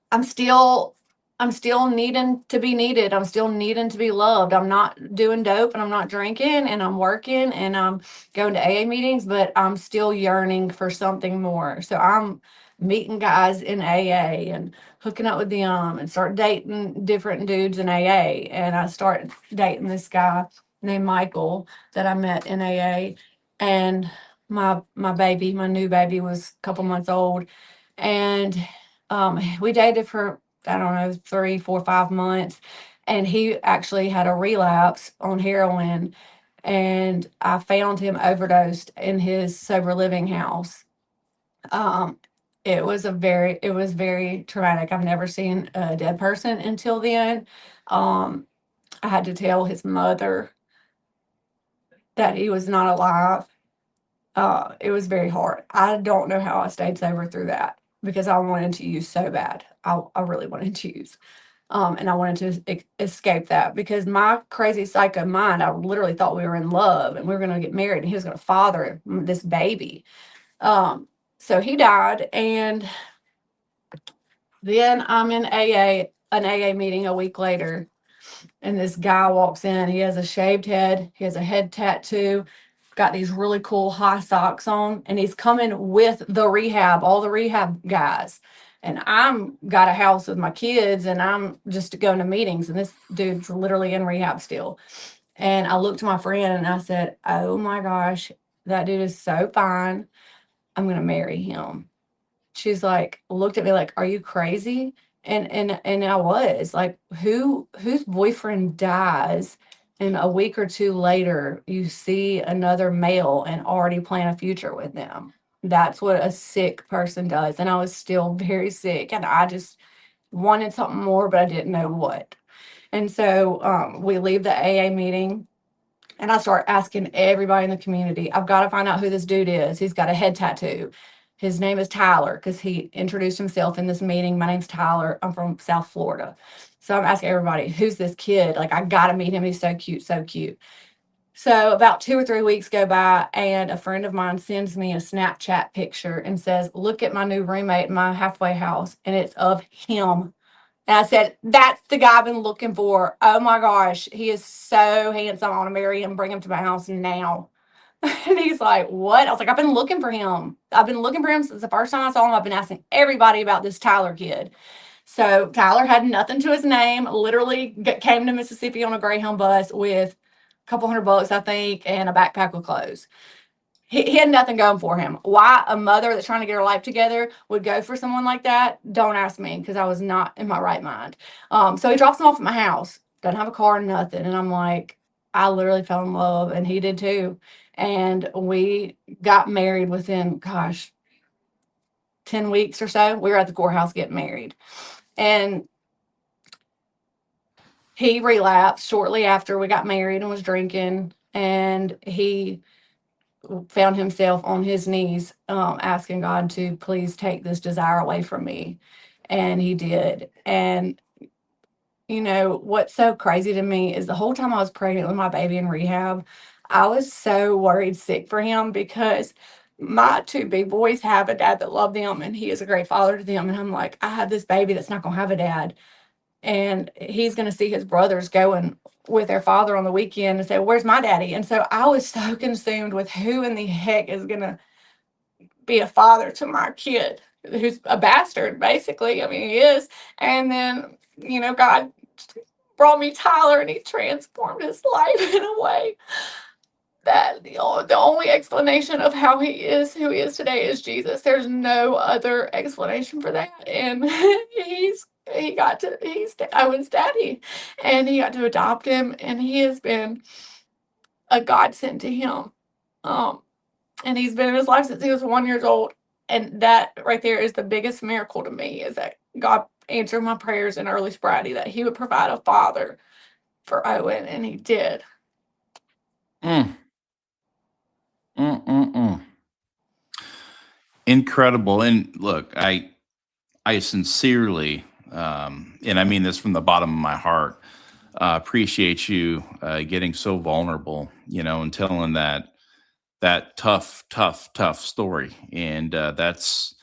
I'm still needing to be needed. I'm still needing to be loved. I'm not doing dope and I'm not drinking, and I'm working and I'm going to AA meetings, but I'm still yearning for something more. So I'm meeting guys in AA and hooking up with them and start dating different dudes in AA. And I started dating this guy named Michael that I met in AA. And my new baby was a couple months old. And we dated for, I don't know, 3, 4, 5 months. And he actually had a relapse on heroin. And I found him overdosed in his sober living house. It was very traumatic. I've never seen a dead person until then. I had to tell his mother that he was not alive. It was very hard. I don't know how I stayed sober through that, because I wanted to use so bad. I really wanted to use. And I wanted to escape that, because my crazy psycho mind, I literally thought we were in love and we were going to get married and he was going to father this baby. So he died, and then I'm in an AA meeting a week later, and this guy walks in. He has a shaved head. He has a head tattoo, got these really cool high socks on, and he's coming with all the rehab guys. And I'm got a house with my kids, and I'm just going to meetings, and this dude's literally in rehab still. And I looked to my friend and I said, "Oh my gosh, that dude is so fine. I'm going to marry him." She's like, looked at me like, "Are you crazy?" And I was like, whose boyfriend dies and a week or two later you see another male and already plan a future with them? That's what a sick person does. And I was still very sick and I just wanted something more, but I didn't know what. And so we leave the AA meeting and I start asking everybody in the community, "I've got to find out who this dude is. He's got a head tattoo. His name is Tyler," because he introduced himself in this meeting. "My name's Tyler. I'm from South Florida." So I'm asking everybody, "Who's this kid? Like, I got to meet him. He's so cute, so cute." So about 2 or 3 weeks go by, and a friend of mine sends me a Snapchat picture and says, "Look at my new roommate in my halfway house." And it's of him. And I said, "That's the guy I've been looking for. Oh my gosh, he is so handsome. I want to marry him, bring him to my house now." And he's like, "What?" I was like, "I've been looking for him. I've been looking for him since the first time I saw him. I've been asking everybody about this Tyler kid." So Tyler had nothing to his name, literally came to Mississippi on a Greyhound bus with a couple $100, I think, and a backpack with clothes. He had nothing going for him. Why a mother that's trying to get her life together would go for someone like that, don't ask me, because I was not in my right mind. So he drops him off at my house, doesn't have a car, nothing. And I'm like, I literally fell in love, and he did too. And we got married within, gosh, 10 weeks or so. We were at the courthouse getting married. And he relapsed shortly after we got married and was drinking. And he found himself on his knees asking God to please take this desire away from me. And he did. And what's so crazy to me is the whole time I was pregnant with my baby in rehab, I was so worried sick for him because my two big boys have a dad that loved them and he is a great father to them. And I'm like, I have this baby that's not going to have a dad. And he's going to see his brothers going with their father on the weekend and say, "Where's my daddy?" And so I was so consumed with who in the heck is going to be a father to my kid who's a bastard, basically. I mean, he is. And then, God brought me Tyler and he transformed his life in a way that the only explanation of how he is who he is today is Jesus. There's no other explanation for that. And he's Owen's daddy, and he got to adopt him, and he has been a godsend to him. Um, and he's been in his life since he was 1 year old. And that right there is the biggest miracle to me, is that God answered my prayers in early sobriety that he would provide a father for Owen, and he did. Mm, mm. Incredible. And look, I sincerely, and I mean this from the bottom of my heart, appreciate you getting so vulnerable, and telling that tough story. And that's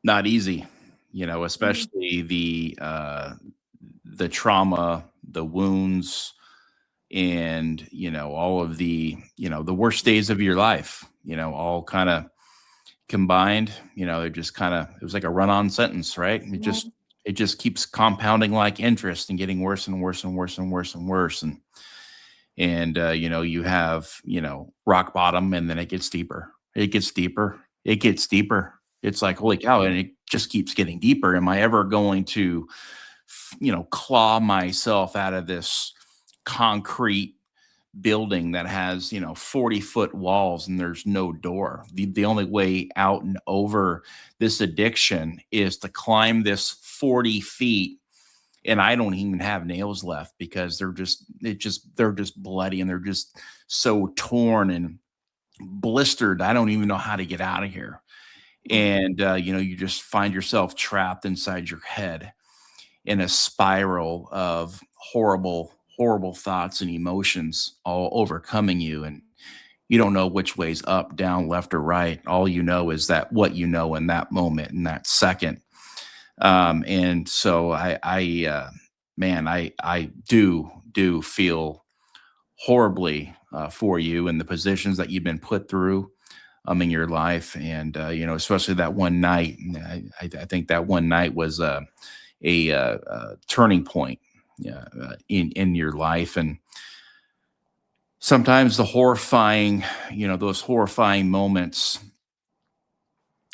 not easy, Mhm. especially the trauma, the wounds, and all of the worst days of your life, all kind of combined. They're just kind of, it was like a run-on sentence, right? Mhm. It just keeps compounding like interest and getting worse and worse and worse and worse and worse. And you have, rock bottom, and then it gets deeper. It gets deeper. It gets deeper. It's like, holy cow, and it just keeps getting deeper. Am I ever going to claw myself out of this concrete building that has 40-foot walls and there's no door? The only way out and over this addiction is to climb this 40 feet, and I don't even have nails left because they're just bloody, and they're just so torn and blistered. I don't even know how to get out of here. And you just find yourself trapped inside your head in a spiral of horrible thoughts and emotions all overcoming you, and you don't know which way's up, down, left, or right. All you know is that what you know in that moment, in that second. And so man, I do feel horribly for you and the positions that you've been put through in your life. And especially that one night. I think that one night was a turning point, in your life. And sometimes the horrifying, those horrifying moments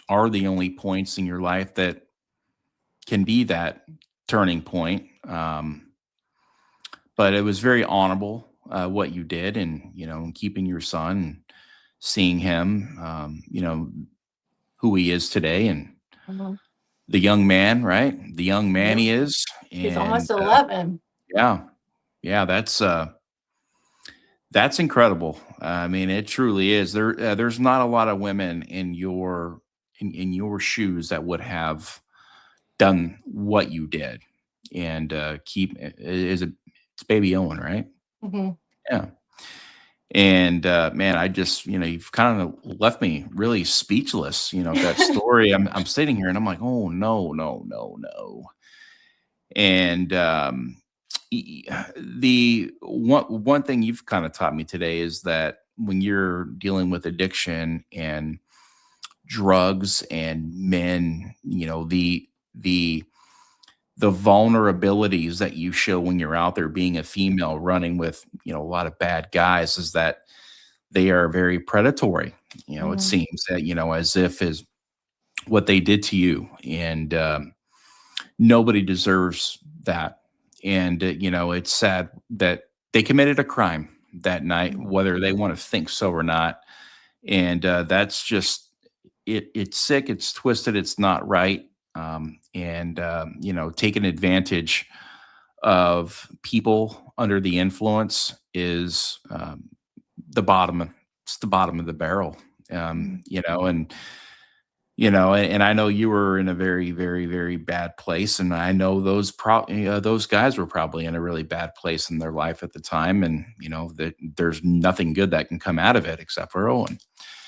are the only points in your life that can be that turning point. But it was very honorable what you did, and keeping your son and seeing him, who he is today, and Mhm. the young man, right? The young man Yep. he is, He's and almost 11. yeah, yeah, that's incredible. I mean, it truly is. There's not a lot of women in your shoes that would have done what you did, and keep is it it's baby Owen, right? Hmm. Yeah. And man, I just you've kind of left me really speechless. That story. I'm sitting here and I'm like, oh no, no, no, no. And the one thing you've kind of taught me today is that when you're dealing with addiction and drugs and men, the the vulnerabilities that you show when you're out there being a female running with a lot of bad guys is that they are very predatory. It Hmm. seems that as if is what they did to you, and nobody deserves that. And it's sad that they committed a crime that night, whether they want to think so or not. And that's just it's sick, it's twisted, it's not right. And taking advantage of people under the influence is the bottom. It's the bottom of the barrel. And and I know you were in a very, very, very bad place, and I know those guys were probably in a really bad place in their life at the time, and that there's nothing good that can come out of it except for Owen.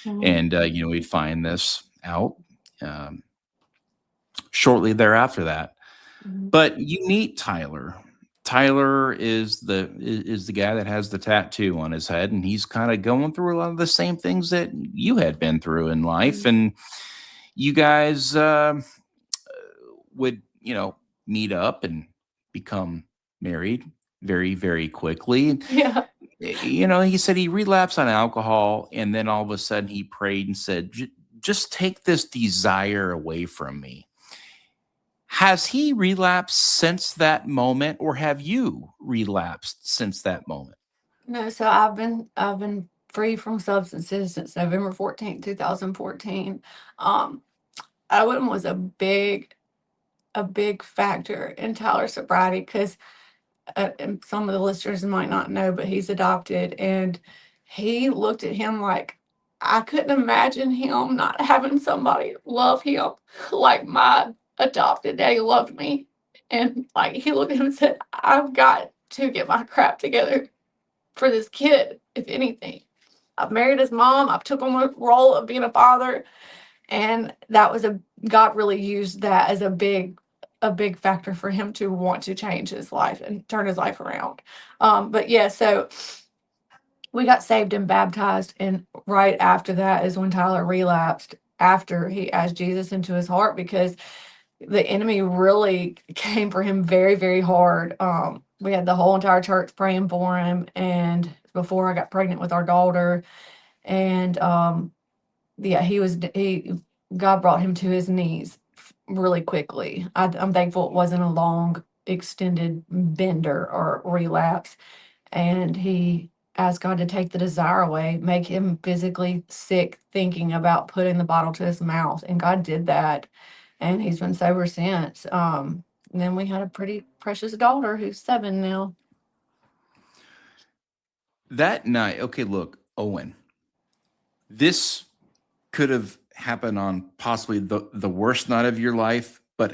Hmm. And we'd find this out um, shortly thereafter that. Hmm. But you meet Tyler. Tyler is the guy that has the tattoo on his head, and he's kind of going through a lot of the same things that you had been through in life. And you guys would meet up and become married very, very quickly. Yeah. He said he relapsed on alcohol, and then all of a sudden he prayed and said, Just take this desire away from me." Has he relapsed since that moment, or have you relapsed since that moment? No, so I've been free from substances since November 14th, 2014. Um, Owen was a big factor in Tyler's sobriety because and some of the listeners might not know, but he's adopted, and he looked at him like I couldn't imagine him not having somebody love him like my adopted daddy loved me. And like he looked at him and said, I've got to get my crap together for this kid, if anything. I've married his mom, I've took on the role of being a father, and that was God really used that as a big factor for him to want to change his life and turn his life around. But yeah, so we got saved and baptized, and right after that is when Tyler relapsed after he asked Jesus into his heart because the enemy really came for him very, very hard. We had the whole entire church praying for him, and before I got pregnant with our daughter, and yeah, he God brought him to his knees really quickly. I'm thankful it wasn't a long, extended bender or relapse, and he asked God to take the desire away, make him physically sick thinking about putting the bottle to his mouth, and God did that, and he's been sober since. And then we had a pretty precious daughter who's 7 now. That night, okay, look, Owen, this could have happened on possibly the worst night of your life, but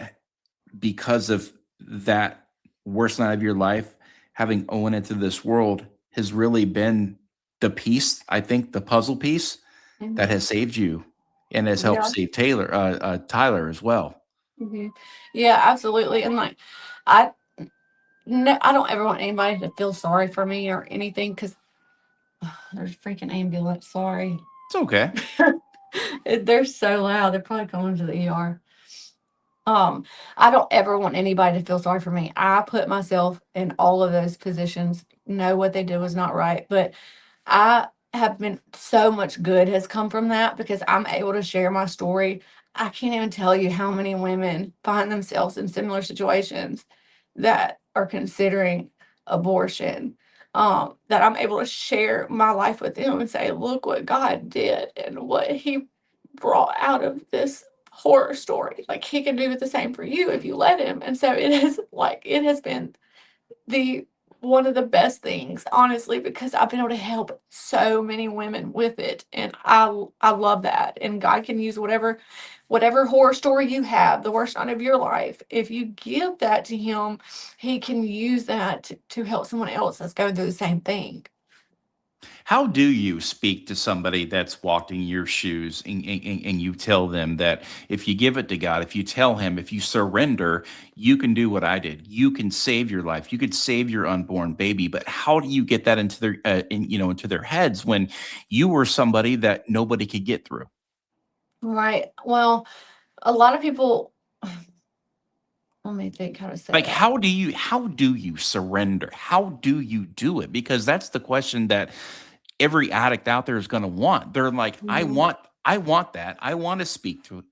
because of that worst night of your life, having Owen into this world has really been the piece, I think, the puzzle piece that Mhm. has saved you and has helped Yeah. save Tyler as well. Mhm. Yeah, absolutely. And like, I no, I don't ever want anybody to feel sorry for me or anything because there's a freaking ambulance. Sorry. It's okay. They're so loud. They're probably going to the ER. Um, I don't ever want anybody to feel sorry for me. I put myself in all of those positions, know what they did was not right. But I have been so much good has come from that because I'm able to share my story. I can't even tell you how many women find themselves in similar situations that are considering abortion. That I'm able to share my life with them and say, look what God did and what He brought out of this horror story. Like He can do the same for you if you let Him. And so it is like it has been the one of the best things, honestly, because I've been able to help so many women with it, and I love that. And God can use whatever horror story you have, the worst night of your life. If you give that to Him, He can use that to help someone else that's going through the same thing. How do you speak to somebody that's walked in your shoes and you tell them that if you give it to God, if you tell Him, if you surrender, you can do what I did. You can save your life. You could save your unborn baby. But how do you get that into into their heads when you were somebody that nobody could get through? Right. Well, a lot of people, let me think how to say Like, that. how do you surrender? How do you do it? Because that's the question that every addict out there is going to want. They're like, Mhm, I want that. I want to speak to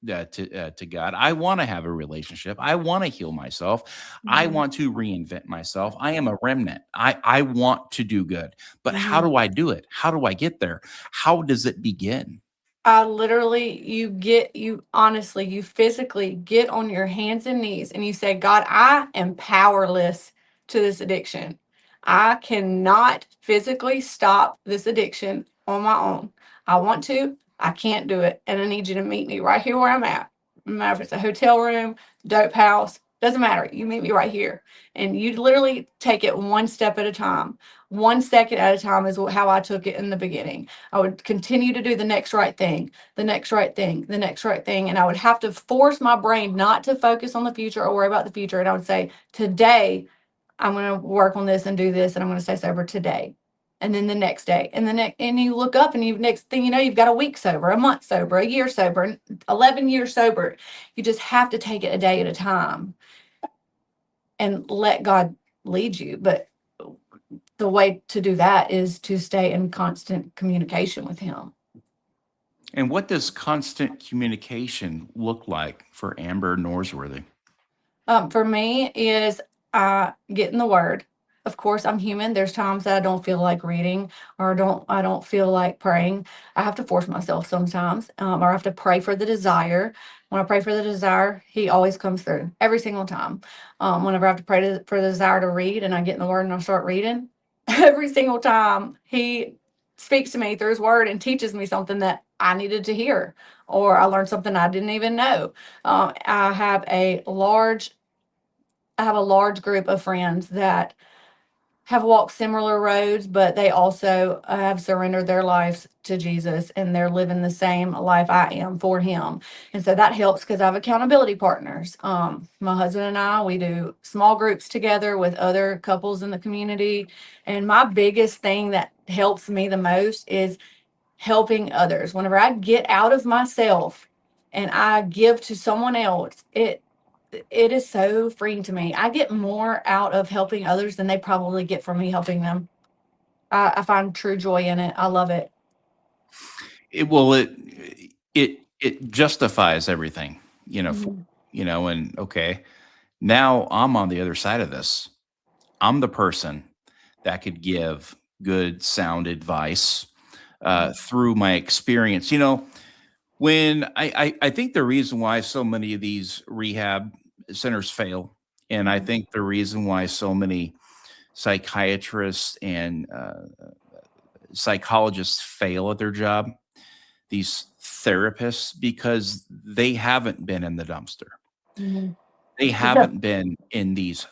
God. I want to have a relationship. I want to heal myself. I mhm, want to reinvent myself. I am a remnant. I want to do good. But how mhm. do I do it? How do I get there? How does it begin? I literally, you honestly, you physically get on your hands and knees and you say, God, I am powerless to this addiction. I cannot physically stop this addiction on my own. I want to, I can't do it. And I need you to meet me right here where I'm at. No matter if it's a hotel room, dope house, doesn't matter. You meet me right here. And you literally take it one step at a time. 1 second at a time is how I took it in the beginning. I would continue to do the next right thing, the next right thing, the next right thing. And I would have to force my brain not to focus on the future or worry about the future. And I would say, today, I'm going to work on this and do this, and I'm going to stay sober today. And then the next day, and the next, and you look up, and you next thing you know, you've got a week sober, a month sober, a year sober, 11 years sober. You just have to take it a day at a time and let God lead you. But the way to do that is to stay in constant communication with Him. And what does constant communication look like for Amber Norsworthy? For me is getting the word. Of course, I'm human. There's times that I don't feel like reading or I don't feel like praying. I have to force myself sometimes, or I have to pray for the desire. When I pray for the desire, He always comes through every single time. Whenever I have to pray for the desire to read, and I get in the word and I start reading, every single time He speaks to me through His word and teaches me something that I needed to hear, or I learned something I didn't even know. I have a large group of friends that have walked similar roads, but they also have surrendered their lives to Jesus and they're living the same life I am for Him. And so that helps because I have accountability partners. My husband and I, we do small groups together with other couples in the community. And my biggest thing that helps me the most is helping others. Whenever I get out of myself and I give to someone else, it is so freeing to me. I get more out of helping others than they probably get from me helping them. I find true joy in it. I love it. It justifies everything, for, Mhm, and okay, now I'm on the other side of this. I'm the person that could give good sound advice mhm, through my experience. When I think the reason why so many of these rehab centers fail, and I mhm, think the reason why so many psychiatrists and psychologists fail at their job, these therapists, because they haven't been in the dumpster. mhm. They Yeah. haven't been in these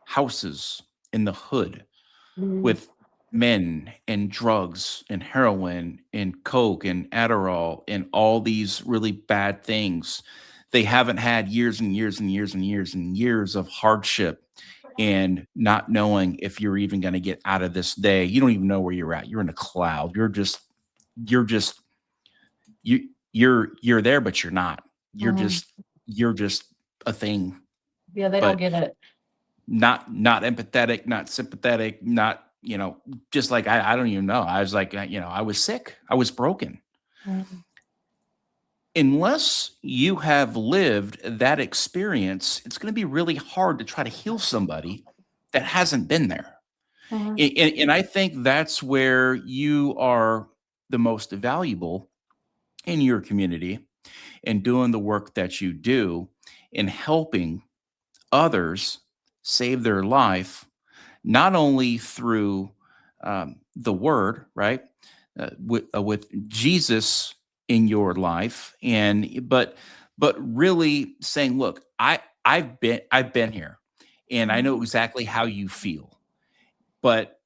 houses in the hood Mhm, with men and drugs and heroin and coke and Adderall and all these really bad things. They haven't had years and years and years and years and years of hardship and not knowing if you're even going to get out of this day. You don't even know where you're at. You're in a cloud. You're just you you're there, but you're not. You're mhm, just you're just a thing, Yeah, they don't but get it. not empathetic, not sympathetic, not, just like I don't even know. I was like, I was sick. I was broken. Mhm. Unless you have lived that experience, it's going to be really hard to try to heal somebody that hasn't been there. Mhm. And I think that's where you are the most valuable in your community and doing the work that you do in helping others save their life, not only through the word, right? With Jesus in your life, but really saying, look, I've been here, and I know Mhm. exactly how you feel, but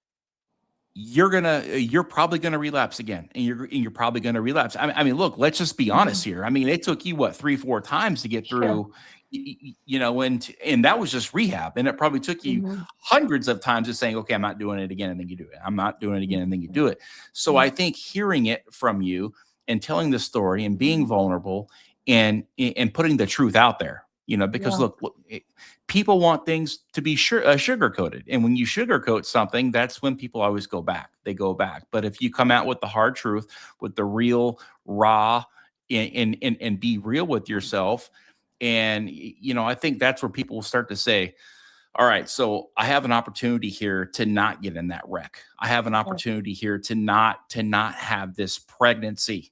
you're probably gonna relapse again, and you're probably gonna relapse. I mean, look, let's just be honest Mhm. here. I mean, it took you what 3, 4 times to get Yeah. through, and that was just rehab, and it probably took you Mhm. hundreds of times of saying, okay, I'm not doing it again, and then you do it. I'm not doing it again, and then you Mhm. do it. So I think hearing it from you and telling the story and being Mhm. vulnerable and putting the truth out there, because Yeah. look, people want things to be sugar coated, and when you sugarcoat something, that's when people always go back. They go back. But if you come out with the hard truth, with the real raw, and be real with yourself, and I think that's where people will start to say, all right, so I have an opportunity here to not get in that wreck. I have an Right. opportunity here to not have this pregnancy,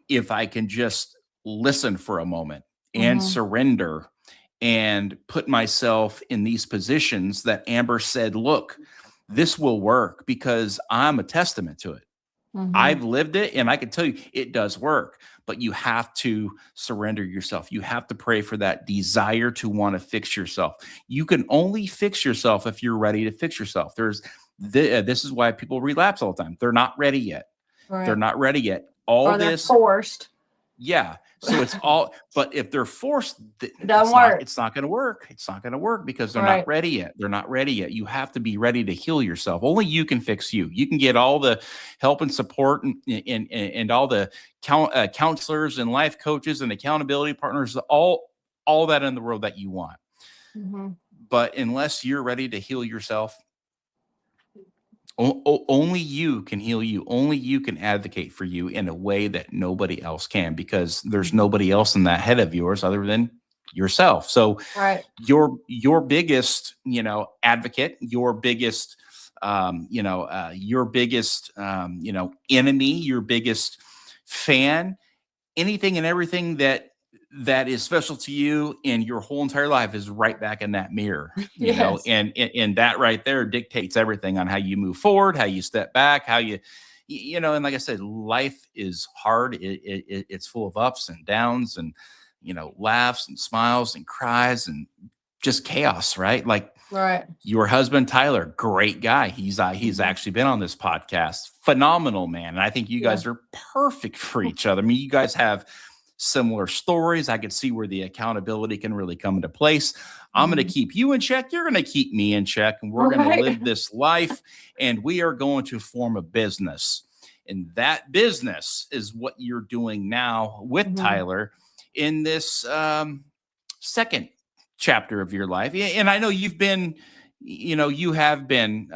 if I can just listen for a moment and Mhm. surrender and put myself in these positions that Amber said, look, this will work because I'm a testament to it. Mhm. I've lived it, and I can tell you it does work, but you have to surrender yourself. You have to pray for that desire to want to fix yourself. You can only fix yourself if you're ready to fix yourself. This is why people relapse all the time. They're not ready yet. They're Right. not ready yet. All Or they're this, forced. yeah. So it's all, but if they're forced, It doesn't work. it's not going to work. It's not going to work because they're not Right. ready yet. They're not ready yet. You have to be ready to heal yourself. Only you can fix you. You can get all the help and support and all the counselors and life coaches and accountability partners, all that in the world that you want. Mhm. But unless you're ready to heal yourself, only you can heal you. Only you can advocate for you in a way that nobody else can, because there's Mhm. nobody else in that head of yours other than yourself. So Right. your biggest, advocate, your biggest, enemy, your biggest fan, anything and everything that is special to you in your whole entire life is right back in that mirror, Yes. and that right there dictates everything on how you move forward, how you step back, how and like I said, life is hard. It's full of ups and downs, and laughs and smiles and cries and just chaos, right? Like Right. your husband Tyler, great guy. He's Mhm. actually been on this podcast. Phenomenal man. And I think you Yeah. guys are perfect for each other. I mean, you guys have similar stories. I could see where the accountability can really come into place. I'm going to Mhm. keep you in check. You're going to keep me in check, and we're going to Right. live this life, and we are going to form a business. And that business is what you're doing now with Mhm. Tyler in this second chapter of your life. And I know you have been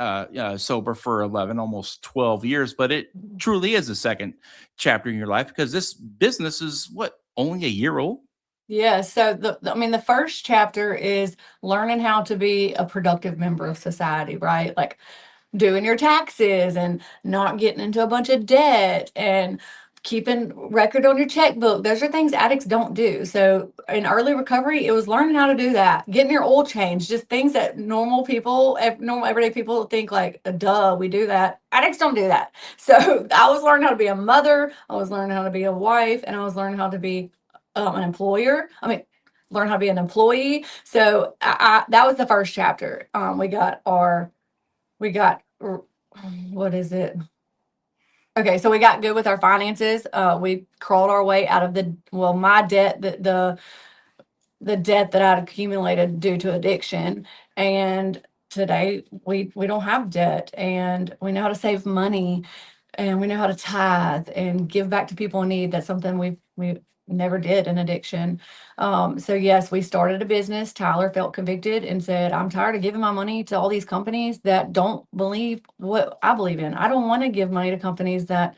sober for 11, almost 12 years, but it Mhm. truly is a second chapter in your life, because this business is what, only a year old? Yeah, so I mean, the first chapter is learning how to be a productive member of society, right? Like doing your taxes and not getting into a bunch of debt and keeping record on your checkbook. Those are things addicts don't do. So in early recovery, it was learning how to do that, getting your oil changed, just things that normal people, normal everyday people think like, duh, we do that. Addicts don't do that. So I was learning how to be a mother, I was learning how to be a wife, and I was learning how to be an employer. I mean, learn how to be an employee. So that was the first chapter. We got what is it? Okay, so we got good with our finances. We crawled our way out of my debt, the debt that I'd accumulated due to addiction. And today we don't have debt, and we know how to save money, and we know how to tithe and give back to people in need. That's something never did an addiction. So yes, we started a business. Tyler felt convicted and said, I'm tired of giving my money to all these companies that don't believe what I believe in. I don't want to give money to companies that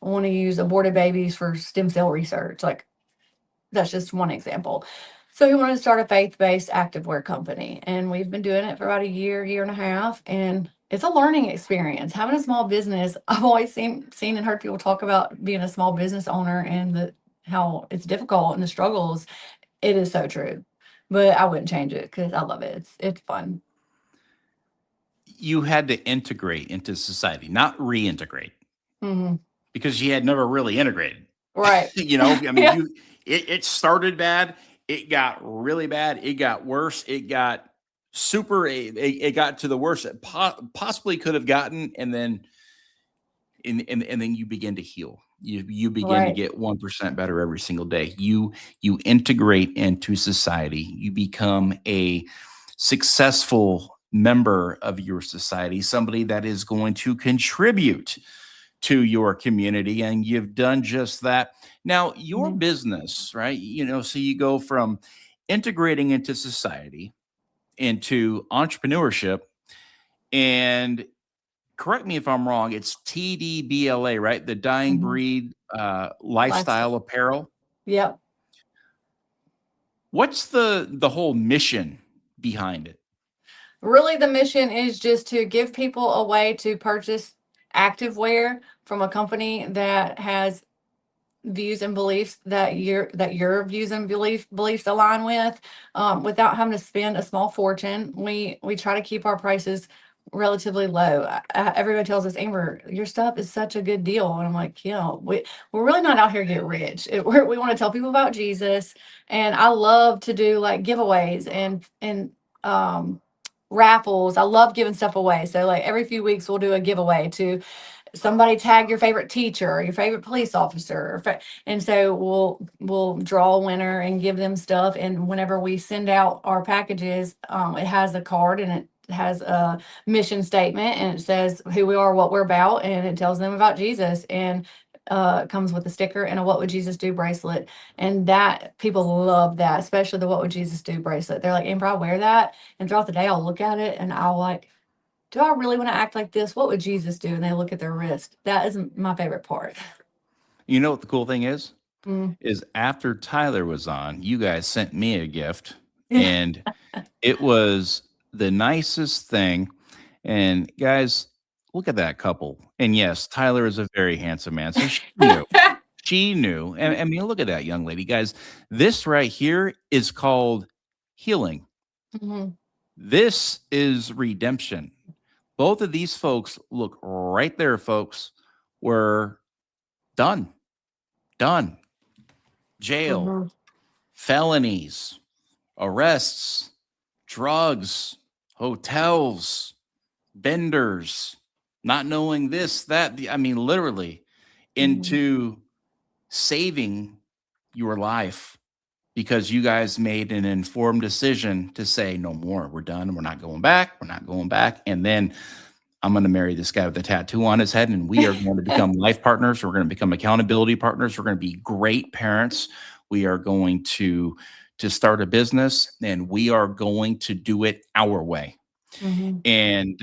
want to use aborted babies for stem cell research. Like, that's just one example. So he wanted to start a faith-based activewear company, and we've been doing it for about a year and a half, and it's a learning experience. Having a small business, I've always seen and heard people talk about being a small business owner and how it's difficult and the struggles. It is so true, but I wouldn't change it because I love it. It's fun. You had to integrate into society, not reintegrate, Hmm. because you had never really integrated. Right. I mean, Yeah. it started bad, it got really bad, it got worse, it got it got to the worst it possibly could have gotten, and then and then you begin to heal. You begin to Right. get 1% better every single day. You integrate into society. You become a successful member of your society, somebody that is going to contribute to your community, and you've done just that. Now, your Hmm. business, right? So you go from integrating into society, into entrepreneurship, and correct me if I'm wrong, it's TDBLA, right? The Dying Hmm. Breed Lifestyle. Lifestyle Apparel. Yep. What's the whole mission behind it? Really, the mission is just to give people a way to purchase active wear from a company that has views and beliefs that your views and beliefs align with, without having to spend a small fortune. We try to keep our prices relatively low. Everybody tells us, Amber, your stuff is such a good deal, and I'm like, we're really not out here to get rich. We want to tell people about Jesus, and I love to do like giveaways and raffles. I love giving stuff away. So like every few weeks we'll do a giveaway to somebody, tag your favorite teacher or your favorite police officer, and so we'll draw a winner and give them stuff. And whenever we send out our packages, it has a card and it has a mission statement and it says who we are, what we're about, and it tells them about Jesus. And it comes with a sticker and a "What Would Jesus Do" bracelet, and that people love that, especially the "What Would Jesus Do" bracelet. They're like, Amber, I wear that, and throughout the day I'll look at it and I'll like, do I really want to act like this? What would Jesus do? And they look at their wrist. That is my favorite part. You know what the cool thing is? Mm. Is after Tyler was on, you guys sent me a gift, Yeah. and it was the nicest thing. And guys, look at that couple. And yes, Tyler is a very handsome man. So she knew. She knew. And I mean, look at that young lady. Guys, this right here is called healing. Mhm. This is redemption. Both of these folks, look right there, folks, were done, done. Jail, Mhm. felonies, arrests, drugs, hotels, benders, not knowing this, that. I mean, literally Mhm. into saving your life because you guys made an informed decision to say, no more, we're done, we're not going back, we're not going back. And then I'm going to marry this guy with a tattoo on his head, and we are going to become life partners. We're going to become accountability partners. We're going to be great parents. We are going to start a business, and we are going to do it our way. Mhm. And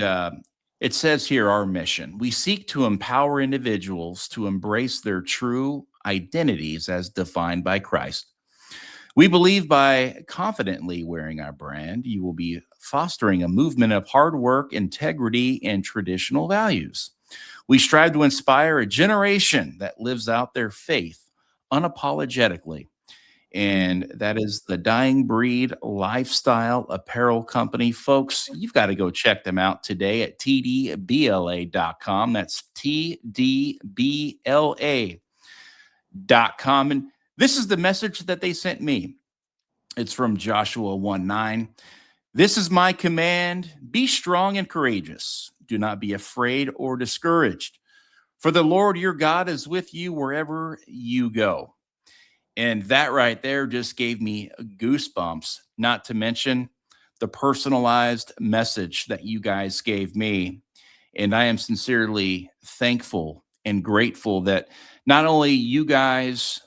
it says here, our mission: we seek to empower individuals to embrace their true identities as defined by Christ. We believe by confidently wearing our brand, you will be fostering a movement of hard work, integrity, and traditional values. We strive to inspire a generation that lives out their faith unapologetically. Mhm. And that is the Dying Breed Lifestyle Apparel Company. Folks, you've got to go check them out today at tdbla.com. That's tdbla.com. And this is the message that they sent me. It's from Joshua 1:9. This is my command: be strong and courageous. Do not be afraid or discouraged, for the Lord your God is with you wherever you go. And that right there just gave me goosebumps, not to mention the personalized message that you guys gave me. And I am sincerely thankful and grateful that not only you guys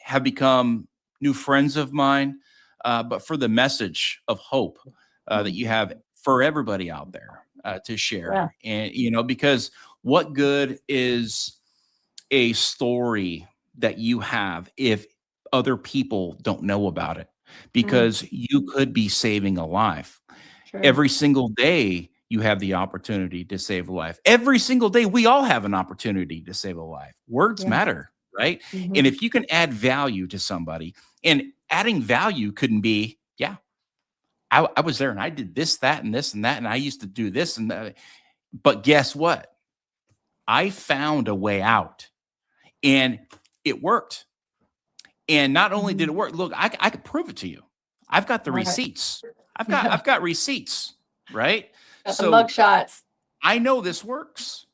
have become new friends of mine, but for the message of hope that you have for everybody out there to share. And, because what good is a story that you have if other people don't know about it? Because you could be saving a life. Every single day, you have the opportunity to save a life. Every single day, we all have an opportunity to save a life. Words matter, right? And if you can add value to somebody, and adding value couldn't be, I was there and I did this, that, and this, and that, and I used to do this and that. But guess what? I found a way out, and it worked. And not only did it work, look, I could prove it to you. I've got the receipts. I've got receipts, right? Got the mug shots. I know this works,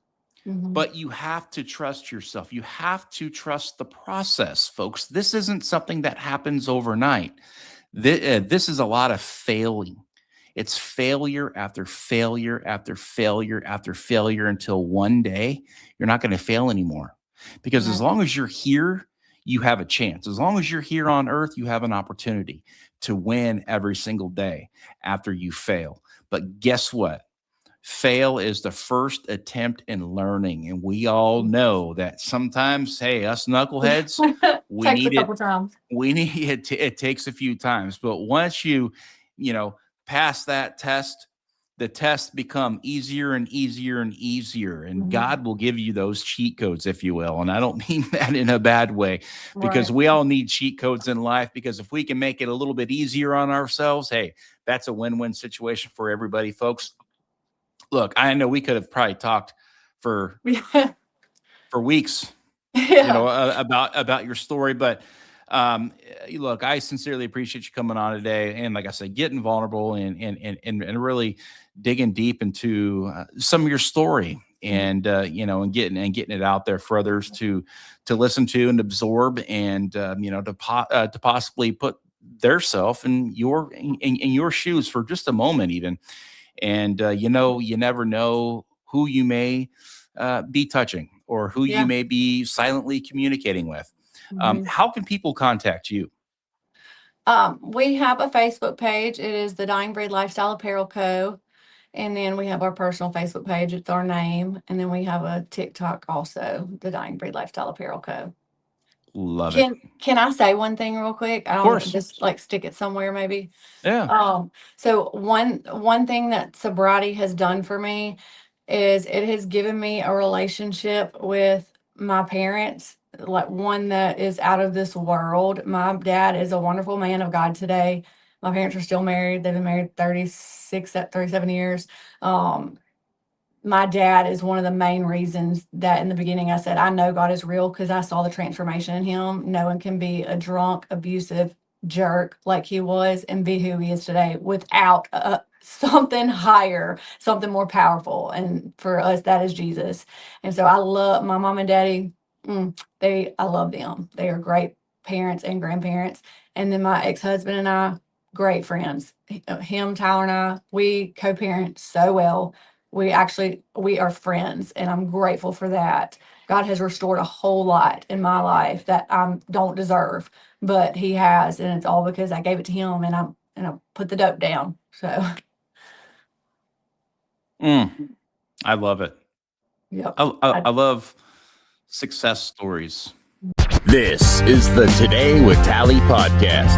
but you have to trust yourself. You have to trust the process, folks. This isn't something that happens overnight. This is a lot of failing. It's failure after failure after failure after failure until one day you're not going to fail anymore. Because as long as you're here, you have a chance. As long as you're here on earth, you have an opportunity to win every single day after you fail. But guess what? Fail is the first attempt in learning. And we all know that sometimes, hey, us knuckleheads, we need it. We need it. It takes a few times. But once you pass that test, the tests become easier and easier and easier. And God will give you those cheat codes, if you will. And I don't mean that in a bad way, because we all need cheat codes in life, because if we can make it a little bit easier on ourselves, hey, that's a win-win situation for everybody, folks. Look, I know we could have probably talked for weeks, about your story, but look, I sincerely appreciate you coming on today, and like I said, getting vulnerable and really digging deep into some of your story, and and getting it out there for others to listen to and absorb, and to possibly put their self in your shoes for just a moment, even. And you never know who you may be touching, or who you may be silently communicating with. How can people contact you? We have a Facebook page. It is the Dying Breed Lifestyle Apparel Co. And then we have our personal Facebook page. It's our name. And then we have a TikTok also, the Dying Breed Lifestyle Apparel Co. Love it. Can I say one thing real quick? I Of don't course. just like stick it somewhere maybe. Yeah. So one thing that sobriety has done for me is it has given me a relationship with my parents, like one that is out of this world. My dad is a wonderful man of God today. My parents are still married. They've been married 37 years. My dad is one of the main reasons that in the beginning I said, I know God is real, because I saw the transformation in him. No one can be a drunk, abusive jerk like he was and be who he is today without something higher, something more powerful. And for us, that is Jesus. And so I love my mom and daddy. I love them. They are great parents and grandparents. And then my ex-husband and I, great friends. Him, Tyler, and I, we co-parent so well. We are friends, and I'm grateful for that. God has restored a whole lot in my life that I don't deserve, but he has, and it's all because I gave it to him, and I put the dope down. So I love it. Yep. I love success stories. This is the Today with Tally podcast.